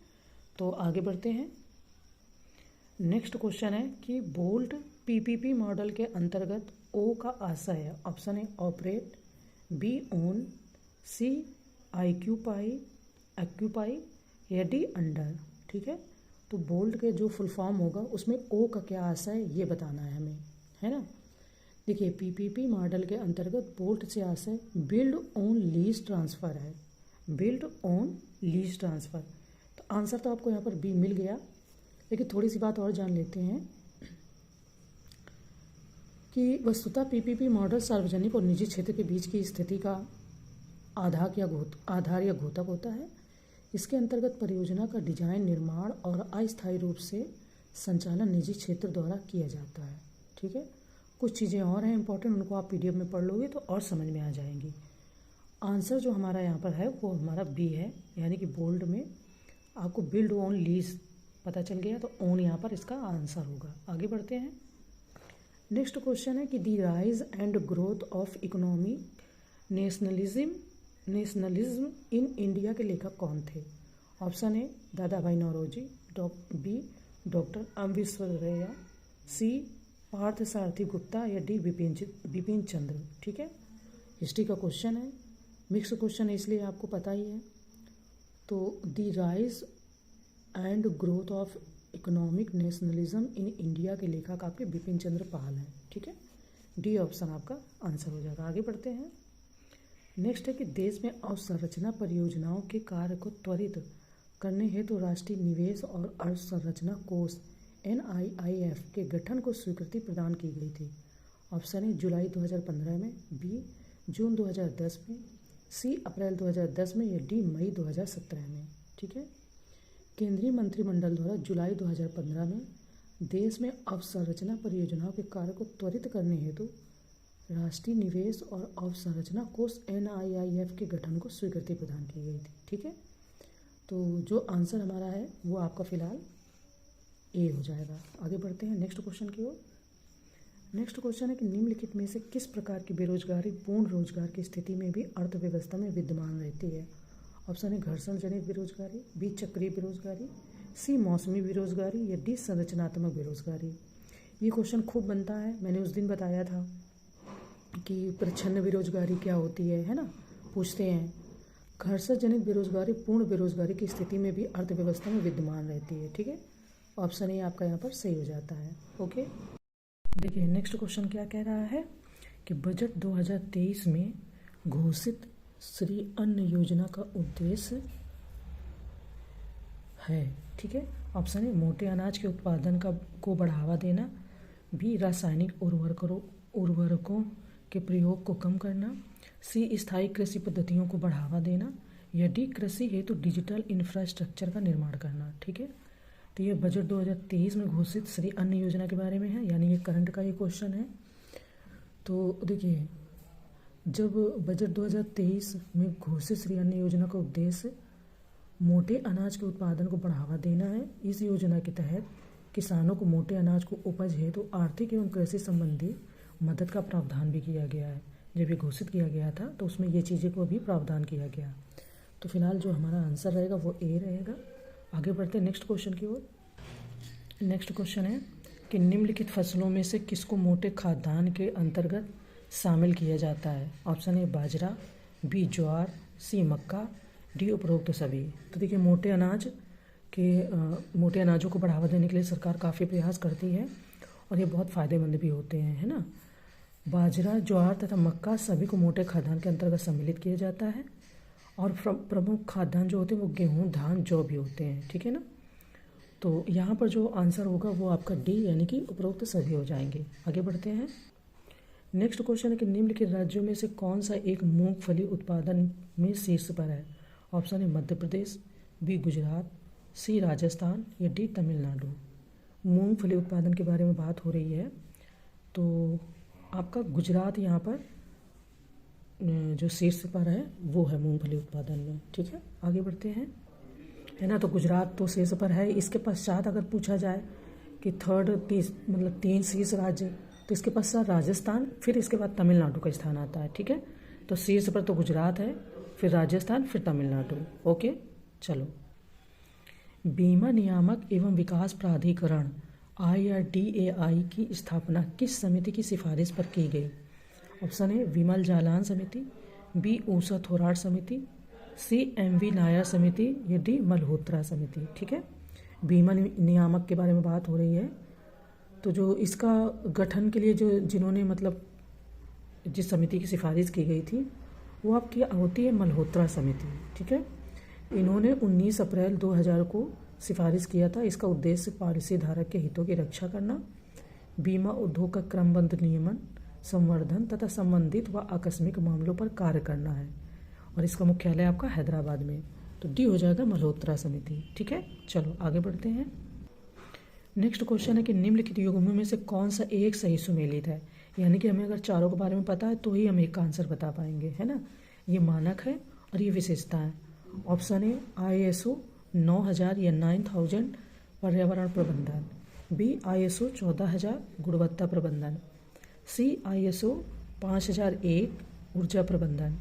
तो आगे बढ़ते हैं। नेक्स्ट क्वेश्चन है कि बोल्ट पीपीपी मॉडल के अंतर्गत ओ का आशय है। Option A operate, B own, C occupy या डी अंडर। ठीक है, तो बोल्ट के जो फुल फॉर्म होगा उसमें ओ का क्या आशय है ये बताना है हमें, है ना। देखिए पीपीपी मॉडल के अंतर्गत बोल्ट से आशय बिल्ड ऑन लीज ट्रांसफ़र है। बिल्ड ऑन लीज ट्रांसफ़र, तो आंसर तो आपको यहाँ पर बी मिल गया, लेकिन थोड़ी सी बात और जान लेते हैं कि वस्तुतः पीपीपी मॉडल सार्वजनिक और निजी क्षेत्र के बीच की स्थिति का आधार या घोतक होता है। इसके अंतर्गत परियोजना का डिजाइन, निर्माण और अस्थायी रूप से संचालन निजी क्षेत्र द्वारा किया जाता है। ठीक है, कुछ चीज़ें और हैं इंपॉर्टेंट, उनको आप पीडीएफ में पढ़ लोगे तो और समझ में आ जाएंगी। आंसर जो हमारा यहाँ पर है वो हमारा बी है, यानी कि बोल्ड में आपको बिल्ड ऑन लीज पता चल गया, तो ऑन यहाँ पर इसका आंसर होगा। आगे बढ़ते हैं। नेक्स्ट क्वेश्चन है कि the rise and growth of economy nationalism in India के लेखक कौन थे। Option A Dadabhai Naoroji, B doctor M Visvesvaraya, C Partha Sarathi Gupta या डी बिपिन चंद्र। ठीक है, हिस्ट्री का क्वेश्चन है, मिक्स क्वेश्चन है इसलिए आपको पता ही है। तो the rise and growth of economic nationalism in India के लेखक आपके बिपिन चंद्र पाल हैं। ठीक है, डी ऑप्शन आपका आंसर हो जाएगा। आगे बढ़ते हैं। नेक्स्ट है कि देश में अवसंरचना परियोजनाओं के कार्य को त्वरित करने हेतु राष्ट्रीय निवेश और अवसंरचना कोष NIIF के गठन को स्वीकृति प्रदान की गई थी। ऑप्शन ए जुलाई 2015 में, बी जून 2010 में, सी अप्रैल 2010 में या डी मई 2017 में। ठीक है, केंद्रीय मंत्रिमंडल द्वारा जुलाई 2015 में देश में अवसंरचना परियोजनाओं के कार्य को त्वरित करने हेतु राष्ट्रीय निवेश और अवसंरचना कोष NIIF के गठन को स्वीकृति प्रदान की गई थी। ठीक है, तो जो आंसर हमारा है वो आपका फिलहाल ए हो जाएगा। आगे बढ़ते हैं नेक्स्ट क्वेश्चन की ओर। नेक्स्ट क्वेश्चन है कि निम्नलिखित में से किस प्रकार की बेरोजगारी पूर्ण रोजगार की स्थिति में भी अर्थव्यवस्था में विद्यमान रहती है। ऑप्शन है घर्षण जनित बेरोजगारी, बी चक्रीय बेरोजगारी, सी मौसमी बेरोजगारी या डी संरचनात्मक बेरोजगारी। ये क्वेश्चन खूब बनता है, मैंने उस दिन बताया था कि प्रच्छन्न बेरोजगारी क्या होती है ना, पूछते हैं। घर से जनित बेरोजगारी पूर्ण बेरोजगारी की स्थिति में भी अर्थव्यवस्था में विद्यमान रहती है। ठीक है, ऑप्शन ए आपका यहाँ पर सही हो जाता है। ओके, देखिए नेक्स्ट क्वेश्चन क्या कह रहा है कि बजट 2023 में घोषित श्री अन्न योजना का उद्देश्य है। ठीक है, ऑप्शन ए मोटे अनाज के उत्पादन को बढ़ावा देना, बी रासायनिक उर्वरकों के प्रयोग को कम करना, सी स्थायी कृषि पद्धतियों को बढ़ावा देना, या डी कृषि हेतु डिजिटल इंफ्रास्ट्रक्चर का निर्माण करना। ठीक है, तो ये बजट 2023 में घोषित श्री अन्न योजना के बारे में है, यानी ये करंट का ये क्वेश्चन है। तो देखिए, जब बजट 2023 में घोषित श्री अन्न योजना का उद्देश्य मोटे अनाज के उत्पादन को बढ़ावा देना है। इस योजना के तहत किसानों को मोटे अनाज को उपज हेतु आर्थिक एवं कृषि संबंधी मदद का प्रावधान भी किया गया है। जब ये घोषित किया गया था तो उसमें ये चीज़ें को भी प्रावधान किया गया। तो फिलहाल जो हमारा आंसर रहेगा वो ए रहेगा। आगे बढ़ते हैं नेक्स्ट क्वेश्चन की ओर। नेक्स्ट क्वेश्चन है कि निम्नलिखित फसलों में से किसको मोटे खाद्यान्न के अंतर्गत शामिल किया जाता है। ऑप्शन ए बाजरा, बी ज्वार, सी मक्का, डी उपरोक्त सभी। तो देखिए, मोटे अनाजों को बढ़ावा देने के लिए सरकार काफ़ी प्रयास करती है और ये बहुत फ़ायदेमंद भी होते हैं, है ना। बाजरा, ज्वार तथा मक्का सभी को मोटे खाद्यान्न के अंतर्गत सम्मिलित किया जाता है। और प्रमुख खाद्यान्न जो होते हैं वो गेहूँ, धान, जौ भी होते हैं। ठीक है ना, तो यहाँ पर जो आंसर होगा वो आपका डी यानी कि उपरोक्त सभी हो जाएंगे। आगे बढ़ते हैं। नेक्स्ट क्वेश्चन है कि निम्नलिखित राज्यों में से कौन सा एक मूंगफली उत्पादन में शीर्ष पर है। ऑप्शन है मध्य प्रदेश, बी गुजरात, सी राजस्थान, या डी तमिलनाडु। मूंगफली उत्पादन के बारे में बात हो रही है तो आपका गुजरात यहाँ पर जो शीर्ष पर है वो है मूंगफली उत्पादन में। ठीक है, आगे बढ़ते हैं, है ना। तो गुजरात तो शीर्ष पर है। इसके पश्चात अगर पूछा जाए कि तीन शीर्ष राज्य, तो इसके पश्चात राजस्थान, फिर इसके बाद तमिलनाडु का स्थान आता है। ठीक है, तो शीर्ष पर तो गुजरात है, फिर राजस्थान, फिर तमिलनाडु। ओके, चलो। बीमा नियामक एवं विकास प्राधिकरण IRDAI की स्थापना किस समिति की सिफारिश पर की गई। ऑप्शन ए विमल जालान समिति, बी ऊषा थोराट समिति, सी MV नायर समिति, या डी मल्होत्रा समिति। ठीक है, बीमा नियामक के बारे में बात हो रही है। तो जो इसका गठन के लिए जिन्होंने जिस समिति की सिफारिश की गई थी वो आपकी होती है मल्होत्रा समिति। ठीक है, इन्होंने 19 अप्रैल 2000 को सिफारिश किया था। इसका उद्देश्य पॉलिसी धारक के हितों की रक्षा करना, बीमा उद्योग का क्रमबद्ध नियमन, संवर्धन तथा संबंधित व आकस्मिक मामलों पर कार्य करना है। और इसका मुख्यालय आपका हैदराबाद में। तो डी हो जाएगा मल्होत्रा समिति। ठीक है, चलो आगे बढ़ते हैं। नेक्स्ट क्वेश्चन है कि निम्नलिखित युग्मों में से कौन सा एक सही सुमेलित है। यानी कि हमें अगर चारों के बारे में पता है तो ही हम एक का आंसर बता पाएंगे, है ना। ये मानक है और ये विशेषता है। ऑप्शन ए ISO 9000 या 9000 पर्यावरण प्रबंधन, बी ISO 14000 गुणवत्ता प्रबंधन, सी ISO 5001 ऊर्जा प्रबंधन,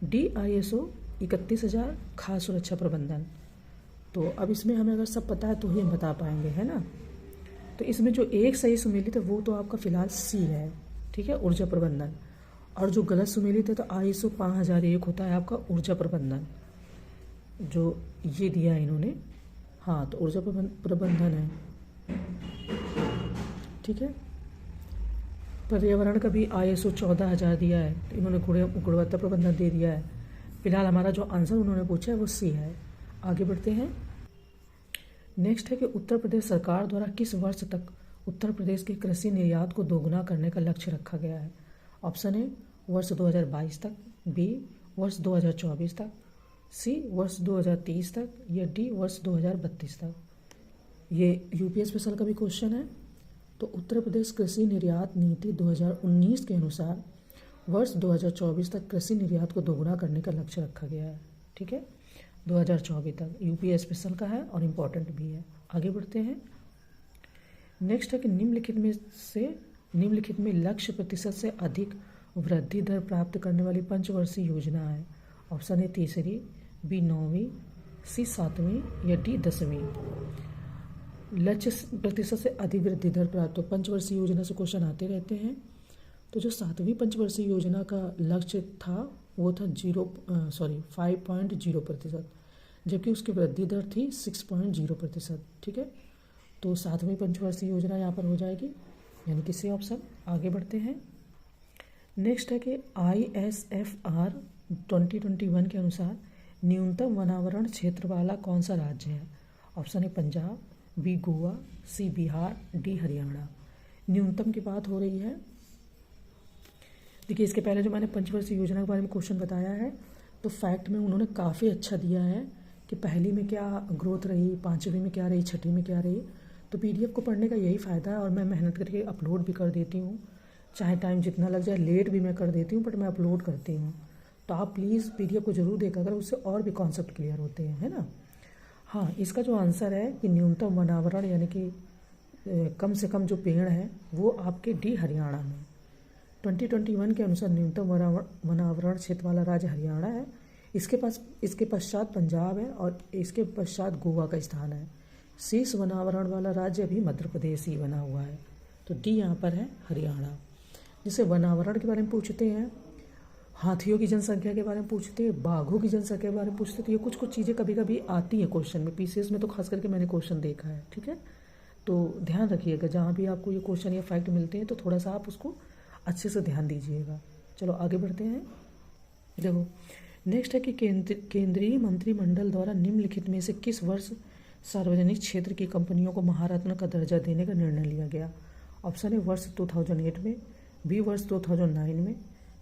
डी ISO 31000 खाद्य सुरक्षा प्रबंधन। तो अब इसमें हमें अगर सब पता है तो ही हम बता पाएंगे, है ना। तो इसमें जो एक सही सुमेलित है वो तो आपका फिलहाल सी है। ठीक है, ऊर्जा प्रबंधन। और जो गलत सुमेलित है तो ISO 5001 होता है आपका ऊर्जा प्रबंधन, जो ये दिया है इन्होंने। हाँ, तो ऊर्जा प्रबंधन है। ठीक है, पर्यावरण का भी ISO 14000 दिया है, तो इन्होंने गुणवत्ता प्रबंधन दे दिया है। फिलहाल हमारा जो आंसर उन्होंने पूछा है वो सी है। आगे बढ़ते हैं। नेक्स्ट है कि उत्तर प्रदेश सरकार द्वारा किस वर्ष तक उत्तर प्रदेश के कृषि निर्यात को दोगुना करने का लक्ष्य रखा गया है। ऑप्शन ए वर्ष 2022 तक, बी वर्ष 2024 तक, सी वर्ष 2030 तक, या डी वर्ष 2032 तक। ये UPSC स्पेशल का भी क्वेश्चन है। तो उत्तर प्रदेश कृषि निर्यात नीति 2019 के अनुसार वर्ष 2024 तक कृषि निर्यात को दोगुना करने का लक्ष्य रखा गया है। ठीक है, 2024 तक। UPSC स्पेशल का है और इम्पॉर्टेंट भी है। आगे बढ़ते हैं। नेक्स्ट है कि निम्नलिखित में लक्ष्य प्रतिशत से अधिक वृद्धि दर प्राप्त करने वाली पंचवर्षीय योजना है। ऑप्शन ए तीसरी, बी 9वीं, सी 7वीं, या डी 10वीं। लक्ष्य प्रतिशत से अधिक वृद्धि दर प्राप्त हो। पंचवर्षीय योजना से क्वेश्चन आते रहते हैं। तो जो 7वीं पंचवर्षीय योजना का लक्ष्य था वो था 5.0%, जबकि उसकी वृद्धि दर थी 6.0%। ठीक है, तो 7वीं पंचवर्षीय योजना यहाँ पर हो जाएगी, यानी कि सी ऑप्शन। आगे बढ़ते हैं। नेक्स्ट है कि ISFR 2021 के अनुसार न्यूनतम वनावरण क्षेत्र वाला कौन सा राज्य है? ऑप्शन है पंजाब, बी गोवा, सी बिहार, डी हरियाणा। न्यूनतम की बात हो रही है। देखिए, इसके पहले जो मैंने पंचवर्षीय योजना के बारे में क्वेश्चन बताया है, तो फैक्ट में उन्होंने काफ़ी अच्छा दिया है कि पहली में क्या ग्रोथ रही, 5वीं में क्या रही, 6वीं में क्या रही। तो PDF को पढ़ने का यही फ़ायदा है, और मैं मेहनत करके अपलोड भी कर देती हूँ, चाहे टाइम जितना लग जाए, लेट भी मैं कर देती हूँ, बट मैं अपलोड करती हूँ। तो आप प्लीज़ PDF को ज़रूर देखा करो, उससे और भी कॉन्सेप्ट क्लियर होते हैं, है ना। हाँ, इसका जो आंसर है कि न्यूनतम वनावरण यानी कि कम से कम जो पेड़ हैं वो आपके डी हरियाणा में 2021 के अनुसार न्यूनतम वनावरण क्षेत्र वाला राज्य हरियाणा है। इसके पश्चात पंजाब है और इसके पश्चात गोवा का स्थान है। शीर्ष वनावरण वाला राज्य अभी मध्य प्रदेश ही बना हुआ है। तो डी यहाँ पर है हरियाणा। जैसे वनावरण के बारे में पूछते हैं, हाथियों की जनसंख्या के बारे में पूछते हैं, बाघों की जनसंख्या के बारे में पूछते हैं, तो ये कुछ कुछ चीज़ें कभी कभी आती हैं क्वेश्चन में। PCS में तो खास करके मैंने क्वेश्चन देखा है। ठीक है, तो ध्यान रखिएगा, जहाँ भी आपको ये क्वेश्चन या फैक्ट मिलते हैं तो थोड़ा सा आप उसको अच्छे से ध्यान दीजिएगा। चलो आगे बढ़ते हैं। देखो, नेक्स्ट है कि केंद्रीय मंत्रिमंडल द्वारा निम्नलिखित में से किस वर्ष सार्वजनिक क्षेत्र की कंपनियों को महारत्न का दर्जा देने का निर्णय लिया गया? ऑप्शन है वर्ष 2008 में, बी वर्ष 2009 में,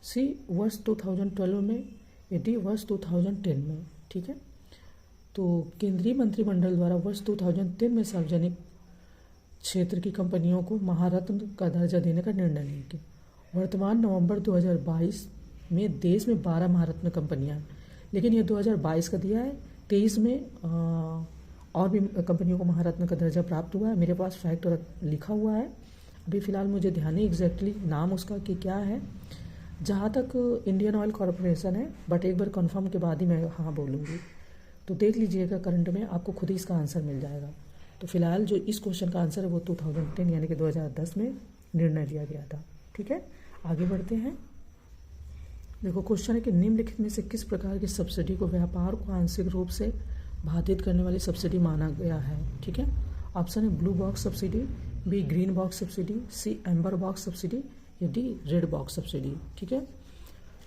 सी वर्ष 2012 में, या डी वर्ष 2010 में। ठीक है, तो केंद्रीय मंत्रिमंडल द्वारा वर्ष 2010 में सार्वजनिक क्षेत्र की कंपनियों को महारत्न का दर्जा देने का निर्णय लिया गया। वर्तमान नवंबर 2022 में देश में 12 महारत्न कंपनियां हैं, लेकिन ये 2022 का दिया है। 23 में और भी कंपनियों को महारत्न का दर्जा प्राप्त हुआ है। मेरे पास फैक्ट लिखा हुआ है, अभी फ़िलहाल मुझे ध्यान नहीं एग्जैक्टली नाम उसका कि क्या है। जहाँ तक इंडियन ऑयल कॉरपोरेशन है, बट एक बार कंफर्म के बाद ही मैं हाँ बोलूँगी। तो देख लीजिएगा, करंट में आपको खुद ही इसका आंसर मिल जाएगा। तो फिलहाल जो इस क्वेश्चन का आंसर है वो 2010 यानी कि 2010 में निर्णय लिया गया था। ठीक है, आगे बढ़ते हैं। देखो, क्वेश्चन है कि निम्नलिखित में से किस प्रकार की सब्सिडी को व्यापार को आंशिक रूप से बाधित करने वाली सब्सिडी माना गया है? ठीक है, ऑप्शन है blue box subsidy, B green box subsidy, C amber box subsidy, या डी रेड बॉक्स सब्सिडी। ठीक है,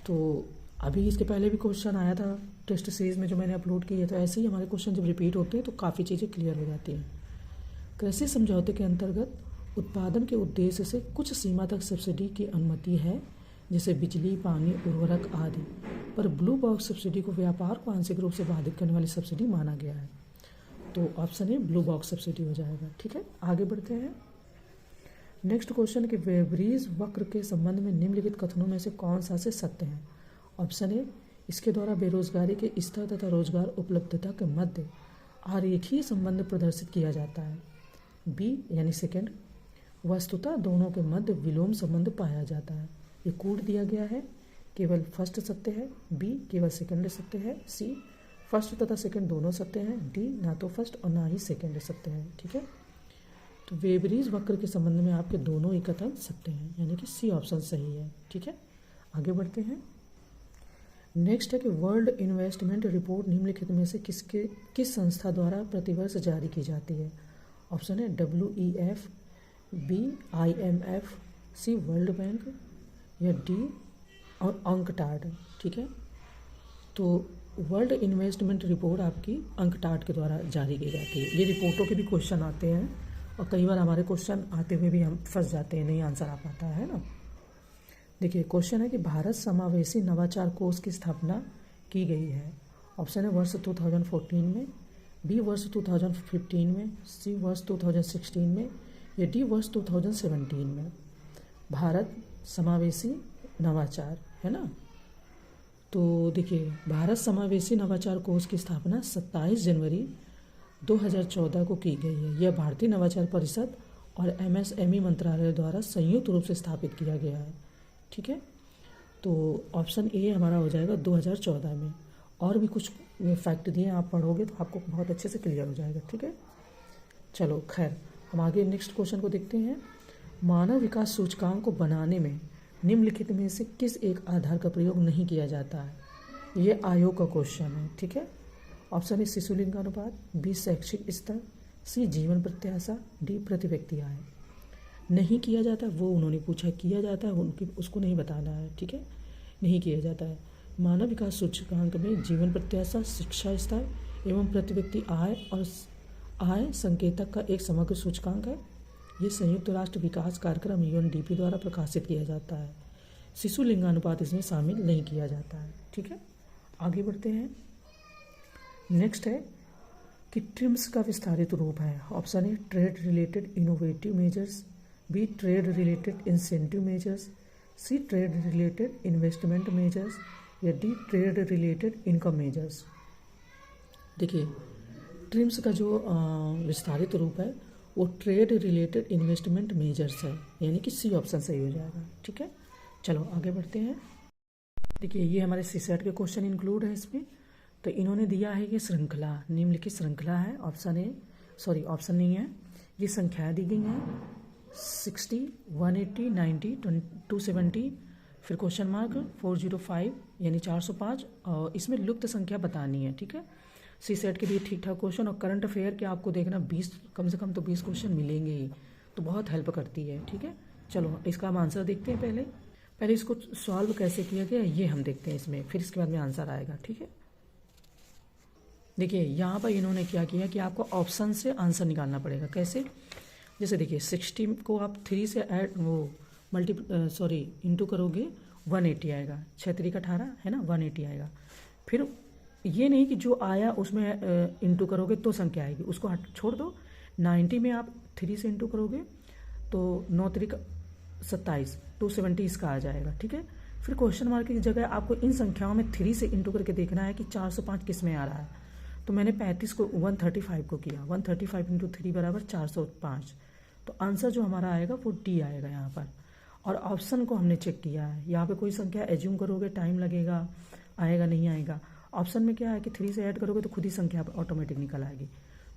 तो अभी इसके पहले भी क्वेश्चन आया था टेस्ट सीरीज में जो मैंने अपलोड की है। तो ऐसे ही हमारे क्वेश्चन जब रिपीट होते हैं तो काफ़ी चीज़ें क्लियर हो जाती हैं। कृषि समझौते के अंतर्गत उत्पादन के उद्देश्य से कुछ सीमा तक सब्सिडी की अनुमति है, जैसे बिजली, पानी, उर्वरक आदि, पर ब्लू बॉक्स सब्सिडी को व्यापार को आंशिक रूप से बाधित करने वाली सब्सिडी माना गया है। तो ऑप्शन है ब्लू बॉक्स सब्सिडी हो जाएगा। ठीक है, आगे बढ़ते हैं। नेक्स्ट क्वेश्चन कि वेबरीज वक्र के संबंध में निम्नलिखित कथनों में से कौन सा से सत्य है? ऑप्शन है इसके द्वारा बेरोजगारी के स्तर तथा रोजगार उपलब्धता के मध्य आरेखीय संबंध प्रदर्शित किया जाता है। बी यानी सेकंड, वस्तुतः दोनों के मध्य विलोम संबंध पाया जाता है। ये कूट दिया गया है, केवल फर्स्ट सत्य है, बी केवल सेकंड सत्य है, सी फर्स्ट तथा सेकंड दोनों सत्य हैं, डी ना तो फर्स्ट और ना ही सेकंड सत्य है। ठीक है, तो वेबरीज वक्र के संबंध में आपके दोनों ही कथन सत्य हैं, यानी कि सी ऑप्शन सही है। ठीक है, आगे बढ़ते हैं। नेक्स्ट है कि वर्ल्ड इन्वेस्टमेंट रिपोर्ट निम्नलिखित में से किस संस्था द्वारा प्रतिवर्ष जारी की जाती है? ऑप्शन है WEF, बी IMF, सी वर्ल्ड बैंक, या डी और अंकटाड। ठीक है, तो वर्ल्ड इन्वेस्टमेंट रिपोर्ट आपकी अंकटाड के द्वारा जारी की जाती है। ये रिपोर्टों के भी क्वेश्चन आते हैं और कई बार हमारे क्वेश्चन आते हुए भी हम फंस जाते हैं, नहीं आंसर आ पाता है ना। देखिए, क्वेश्चन है कि भारत समावेशी नवाचार कोष की स्थापना की गई है। ऑप्शन है वर्ष 2014 में, बी वर्ष 2015 में, सी वर्ष 2016 में, या डी वर्ष 2017 में। भारत समावेशी नवाचार है ना। तो देखिए, भारत समावेशी नवाचार कोष की स्थापना 27 जनवरी 2014 को की गई है। यह भारतीय नवाचार परिषद और MSME मंत्रालय द्वारा संयुक्त रूप से स्थापित किया गया है। ठीक है, तो ऑप्शन ए हमारा हो जाएगा 2014 में। और भी कुछ फैक्ट दिए, आप पढ़ोगे तो आपको बहुत अच्छे से क्लियर हो जाएगा। ठीक है, चलो खैर, हम आगे नेक्स्ट क्वेश्चन को देखते हैं। मानव विकास सूचकांक को बनाने में निम्नलिखित में से किस एक आधार का प्रयोग नहीं किया जाता है? ये आयोग का क्वेश्चन है, ठीक है। ऑप्शन ए शिशु लिंगानुपात, बी शैक्षिक स्तर, सी जीवन प्रत्याशा, डी प्रति व्यक्ति आय। नहीं किया जाता वो उन्होंने पूछा, किया जाता है उनकी उसको नहीं बताना है, ठीक है। नहीं किया जाता है। मानव विकास सूचकांक में जीवन प्रत्याशा, शिक्षा स्तर एवं प्रति व्यक्ति आय और आय संकेतक का एक समग्र सूचकांक है। ये संयुक्त राष्ट्र विकास कार्यक्रम यूएनडीपी द्वारा प्रकाशित किया जाता है। शिशु लिंगानुपात इसमें शामिल नहीं किया जाता है, ठीक है। आगे बढ़ते हैं। नेक्स्ट है कि ट्रिम्स का विस्तारित रूप है। Option A trade related innovative measures, B trade related incentive measures, C trade related investment measures या D trade related income measures. देखिए, ट्रिम्स का जो विस्तारित रूप है वो ट्रेड रिलेटेड इन्वेस्टमेंट मेजर्स है, यानी कि सी ऑप्शन सही हो जाएगा, ठीक है। चलो आगे बढ़ते हैं। देखिए, ये हमारे सीसेट के क्वेश्चन इंक्लूड है इसमें। तो इन्होंने दिया है ये श्रृंखला, निम्नलिखित श्रृंखला है। ऑप्शन ए, सॉरी ऑप्शन नहीं है, ये संख्याएं दी गई हैं 60, 180, 90, 270, फिर क्वेश्चन मार्क 405 यानी 405, और इसमें लुप्त संख्या बतानी है, ठीक है। सी सेट के लिए ठीक ठाक क्वेश्चन, और करंट अफेयर के आपको देखना 20 कम से कम तो 20 क्वेश्चन मिलेंगे ही, तो बहुत हेल्प करती है, ठीक है। चलो इसका हम आंसर देखते हैं। पहले इसको सॉल्व कैसे किया गया ये हम देखते हैं इसमें, फिर इसके बाद में आंसर आएगा, ठीक है। देखिए, यहाँ पर इन्होंने क्या किया कि आपको ऑप्शन से आंसर निकालना पड़ेगा। कैसे? जैसे देखिए, 60 को आप 3 से ऐड इंटू करोगे 180 आएगा, 6 3 का 18 है ना, 180 आएगा। फिर ये नहीं कि जो आया उसमें इंटू करोगे तो संख्या आएगी, उसको छोड़ दो। 90 में आप 3 से इंटू करोगे तो 9 3 का 27, 270 इसका आ जाएगा, ठीक है। फिर क्वेश्चन मार्क की जगह आपको इन संख्याओं में 3 से इंटू करके देखना है कि 405 किस में आ रहा है। तो मैंने 35 को 135 को किया, 135 इंटू 3 बराबर 405। तो आंसर जो हमारा आएगा वो डी आएगा यहाँ पर। और ऑप्शन को हमने चेक किया है, यहाँ पे कोई संख्या एज्यूम करोगे टाइम लगेगा, आएगा नहीं आएगा। ऑप्शन में क्या है कि 3 से ऐड करोगे तो खुद ही संख्या ऑटोमेटिक निकल आएगी।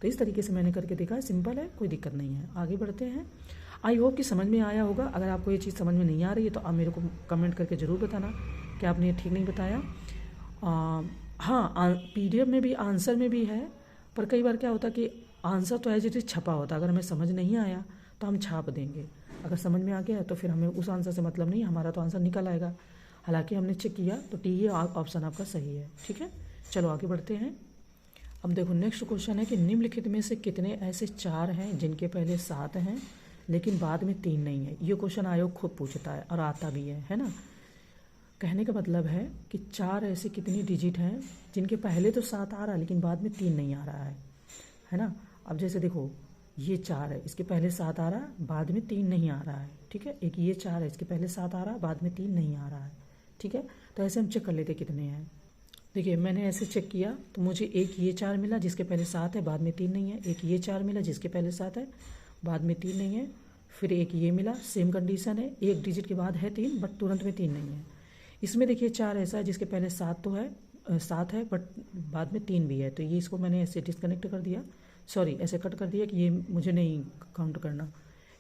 तो इस तरीके से मैंने करके देखा है, सिंपल है, कोई दिक्कत नहीं है। आगे बढ़ते हैं। आई होप कि समझ में आया होगा। अगर आपको ये चीज़ समझ में नहीं आ रही है तो आप मेरे को कमेंट करके ज़रूर बताना कि आपने ये ठीक नहीं बताया। हाँ, PDF में भी आंसर में भी है, पर कई बार क्या होता है कि आंसर तो एज इट इज़ छपा होता है, अगर हमें समझ नहीं आया तो हम छाप देंगे, अगर समझ में आ गया तो फिर हमें उस आंसर से मतलब नहीं, हमारा तो आंसर निकल आएगा। हालांकि हमने चेक किया तो टी ऑप्शन आपका सही है, ठीक है। चलो आगे बढ़ते हैं। अब देखो, नेक्स्ट क्वेश्चन है कि निम्नलिखित में से कितने ऐसे 4 हैं जिनके पहले 7 हैं लेकिन बाद में 3 नहीं है। ये क्वेश्चन आयोग खुद पूछता है और आता भी है ना। कहने का मतलब है कि 4 ऐसे कितनी डिजिट हैं जिनके पहले तो 7 आ रहा है लेकिन बाद में 3 नहीं आ रहा है ना। अब जैसे देखो, ये 4 है, इसके पहले 7 आ रहा है, बाद में 3 नहीं आ रहा है, ठीक है। एक ये 4 है, इसके पहले 7 आ रहा है, बाद में 3 नहीं आ रहा है, ठीक है। तो ऐसे हम चेक कर लेते कितने हैं। देखिए, मैंने ऐसे चेक किया तो मुझे एक ये 4 मिला जिसके पहले 7 है, बाद में 3 नहीं है। एक ये 4 मिला जिसके पहले 7 है, बाद में 3 नहीं है। फिर एक ये मिला, सेम कंडीशन है, एक डिजिट के बाद है 3 बट तुरंत में 3 नहीं है। इसमें देखिए 4 ऐसा है जिसके पहले 7 तो है, 7 है बट बाद में 3 भी है। तो ये इसको मैंने ऐसे डिस्कनेक्ट कर दिया, सॉरी ऐसे कट कर दिया कि ये मुझे नहीं काउंट करना।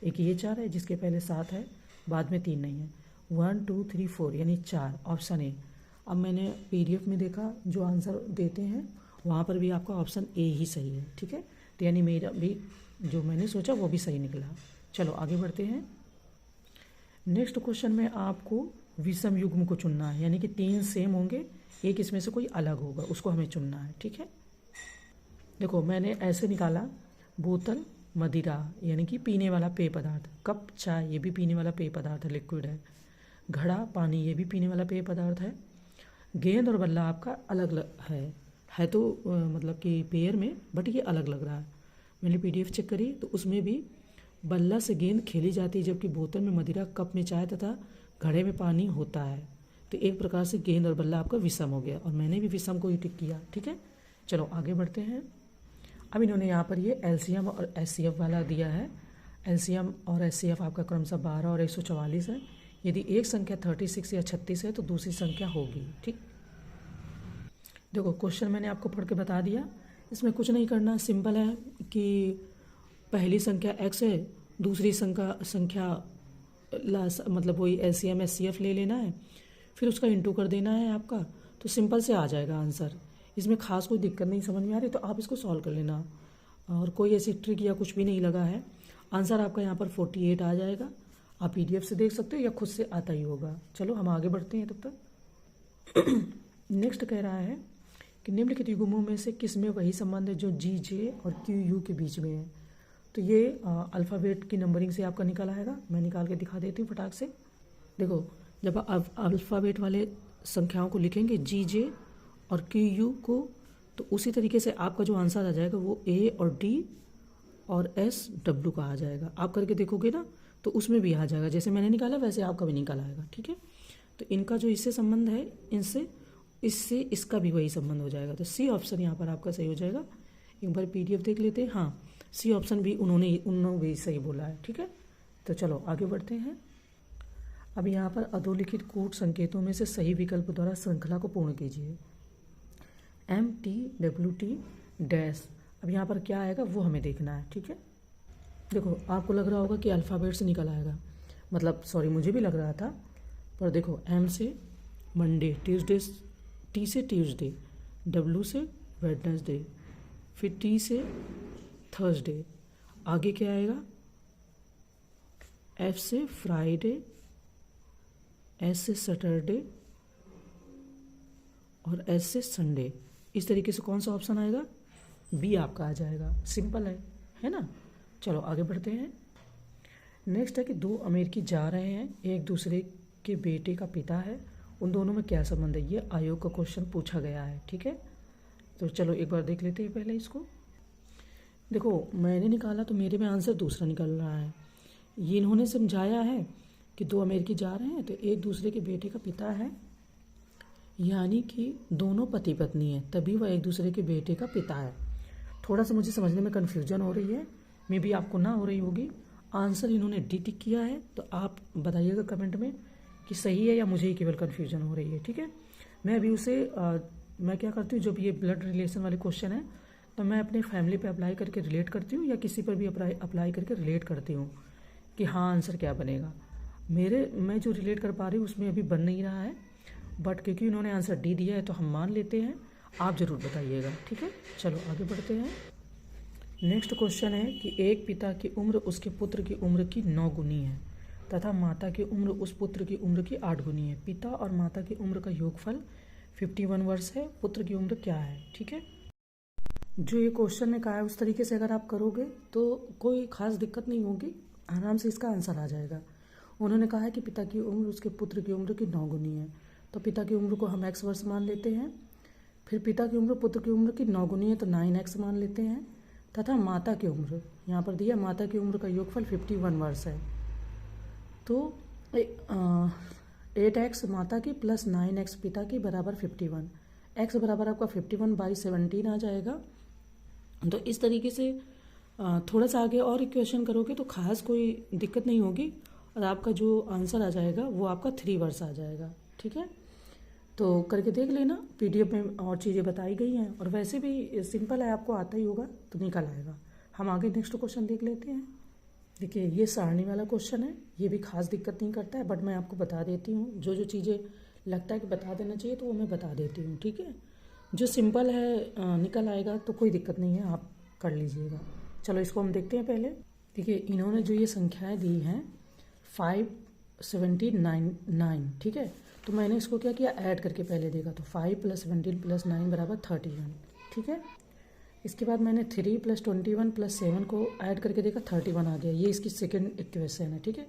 एक ये 4 है जिसके पहले 7 है, बाद में 3 नहीं है। 1 2 3 4 यानी 4, ऑप्शन ए। अब मैंने PDF में देखा जो आंसर देते हैं वहाँ पर भी आपका ऑप्शन ए ही सही है, ठीक है। तो यानी मेरा भी जो मैंने सोचा वो भी सही निकला। चलो आगे बढ़ते हैं। नेक्स्ट क्वेश्चन में आपको विषम युग्म को चुनना है, यानी कि 3 सेम होंगे, एक इसमें से कोई अलग होगा, उसको हमें चुनना है, ठीक है। देखो, मैंने ऐसे निकाला, बोतल मदिरा यानी कि पीने वाला पेय पदार्थ, कप चाय ये भी पीने वाला पेय पदार्थ है, लिक्विड है, घड़ा पानी ये भी पीने वाला पेय पदार्थ है, गेंद और बल्ला आपका अलग है तो मतलब कि पेयर में, बट ये अलग लग रहा है। मैंने PDF चेक करी तो उसमें भी बल्ला से गेंद खेली जाती है, जबकि बोतल में मदिरा, कप में चाय तथा घड़े में पानी होता है। तो एक प्रकार से गेंद और बल्ला आपका विषम हो गया, और मैंने भी विषम को ही टिक किया, ठीक है। चलो आगे बढ़ते हैं। अब इन्होंने यहाँ पर ये LCM और SCF वाला दिया है। LCM और SCF आपका क्रमशः 12 और 144 है। यदि एक संख्या 36 या 36 है तो दूसरी संख्या होगी, ठीक। देखो, क्वेश्चन मैंने आपको पढ़ के बता दिया, इसमें कुछ नहीं करना, सिंपल है कि पहली संख्या x है, दूसरी संख्या मतलब वही LCM SCF ले लेना है, फिर उसका इंटू कर देना है आपका, तो सिंपल से आ जाएगा आंसर। इसमें खास कोई दिक्कत नहीं समझ में आ रही तो आप इसको सॉल्व कर लेना, और कोई ऐसी ट्रिक या कुछ भी नहीं लगा है। आंसर आपका यहाँ पर 48 आ जाएगा। आप PDF से देख सकते हो या खुद से आता ही होगा। चलो हम आगे बढ़ते हैं तब तक। नेक्स्ट कह रहा है कि निम्नलिखित युग्मों में से किस में वही संबंध है जो GJ और QU के बीच में है। तो ये अल्फ़ाबेट की नंबरिंग से आपका निकल आएगा। मैं निकाल के दिखा देती हूँ फटाक से। देखो, जब आप अल्फ़ाबेट वाले संख्याओं को लिखेंगे GJ और QU को, तो उसी तरीके से आपका जो आंसर आ जाएगा वो A और D और SW का आ जाएगा। आप करके देखोगे ना तो उसमें भी आ जाएगा, जैसे मैंने निकाला वैसे आपका भी निकल आएगा। ठीक है, तो इनका जो इससे संबंध है, इससे इसका भी वही संबंध हो जाएगा। तो C ऑप्शन यहाँ पर आपका सही हो जाएगा। एक बार PDF देख लेते हैं। हाँ, C ऑप्शन भी उन्होंने भी सही बोला है। ठीक है, तो चलो आगे बढ़ते हैं। अब यहाँ पर अधोलिखित कूट संकेतों में से सही विकल्प द्वारा श्रृंखला को पूर्ण कीजिए। MTWT dash. अब यहाँ पर क्या आएगा वो हमें देखना है। ठीक है, देखो आपको लग रहा होगा कि अल्फ़ाबेट से निकल आएगा, मतलब सॉरी मुझे भी लग रहा था, पर देखो M से मंडे, ट्यूसडे, T से ट्यूसडे, W से वेडनेसडे, फिर T से थर्सडे, आगे क्या आएगा, F से फ्राइडे, S से सैटरडे और S से संडे। इस तरीके से कौन सा ऑप्शन आएगा, B आपका आ जाएगा। सिंपल है ना। चलो आगे बढ़ते हैं। नेक्स्ट है कि दो अमेरिकी जा रहे हैं, एक दूसरे के बेटे का पिता है, उन दोनों में क्या संबंध है, ये आयोग का क्वेश्चन पूछा गया है। ठीक है, तो चलो एक बार देख लेते हैं पहले इसको। देखो मैंने निकाला तो मेरे में आंसर दूसरा निकल रहा है। ये इन्होंने समझाया है कि दो अमेरिकी जा रहे हैं तो एक दूसरे के बेटे का पिता है, यानी कि दोनों पति पत्नी हैं, तभी वह एक दूसरे के बेटे का पिता है। थोड़ा सा मुझे समझने में कन्फ्यूजन हो रही है, मे बी आपको ना हो रही होगी। आंसर इन्होंने D टिक किया है, तो आप बताइएगा कमेंट में कि सही है या मुझे ही केवल कन्फ्यूजन हो रही है। ठीक है, मैं अभी उसे मैं क्या करती हूँ, जब ये ब्लड रिलेशन वाले क्वेश्चन है तो मैं अपने फैमिली पे अप्लाई करके रिलेट करती हूँ या किसी पर भी अप्लाई करके रिलेट करती हूँ कि हाँ आंसर क्या बनेगा। मैं जो रिलेट कर पा रही हूँ उसमें अभी बन नहीं रहा है, बट क्योंकि उन्होंने आंसर D दिया है तो हम मान लेते हैं। आप ज़रूर बताइएगा। ठीक है, चलो आगे बढ़ते हैं। नेक्स्ट क्वेश्चन है कि एक पिता की उम्र उसके पुत्र की उम्र की 9 गुनी है तथा माता की उम्र उस पुत्र की उम्र की 8 गुनी है। पिता और माता की उम्र का योगफल 51 वर्ष है। पुत्र की उम्र क्या है। ठीक है, जो ये क्वेश्चन ने कहा है उस तरीके से अगर आप करोगे तो कोई खास दिक्कत नहीं होगी, आराम से इसका आंसर आ जाएगा। उन्होंने कहा है कि पिता की उम्र उसके पुत्र की उम्र की 9 गुनी है, तो पिता की उम्र को हम x वर्ष मान लेते हैं। फिर पिता की उम्र पुत्र की उम्र की 9 गुनी है तो 9x मान लेते हैं, तथा माता की उम्र यहाँ पर दिया, माता की उम्र का योगफल 51 वर्ष है। तो 8x माता की प्लस 9x पिता की बराबर 51, x बराबर आपका 51/17 आ जाएगा। तो इस तरीके से थोड़ा सा आगे और इक्वेशन करोगे तो खास कोई दिक्कत नहीं होगी और आपका जो आंसर आ जाएगा वो आपका 3 वर्ष आ जाएगा। ठीक है, तो करके देख लेना, PDF में और चीज़ें बताई गई हैं और वैसे भी सिंपल है, आपको आता ही होगा तो निकल आएगा। हम आगे नेक्स्ट क्वेश्चन देख लेते हैं। देखिए ये सारणी वाला क्वेश्चन है, ये भी खास दिक्कत नहीं करता है, बट मैं आपको बता देती हूँ जो चीज़ें लगता है कि बता देना चाहिए तो वो मैं बता देती हूँ। ठीक है, जो सिंपल है निकल आएगा तो कोई दिक्कत नहीं है, आप कर लीजिएगा। चलो इसको हम देखते हैं पहले। देखिए इन्होंने जो ये संख्याएँ दी हैं 5, 17, 9। ठीक है, तो मैंने इसको क्या किया, ऐड करके पहले देखा, तो 5 + 17 + 9 बराबर 31। ठीक है, इसके बाद मैंने 3 + 21 + 7 को ऐड करके देखा, 31 आ गया। ये इसकी सेकंड इक्वेशन है। ठीक है,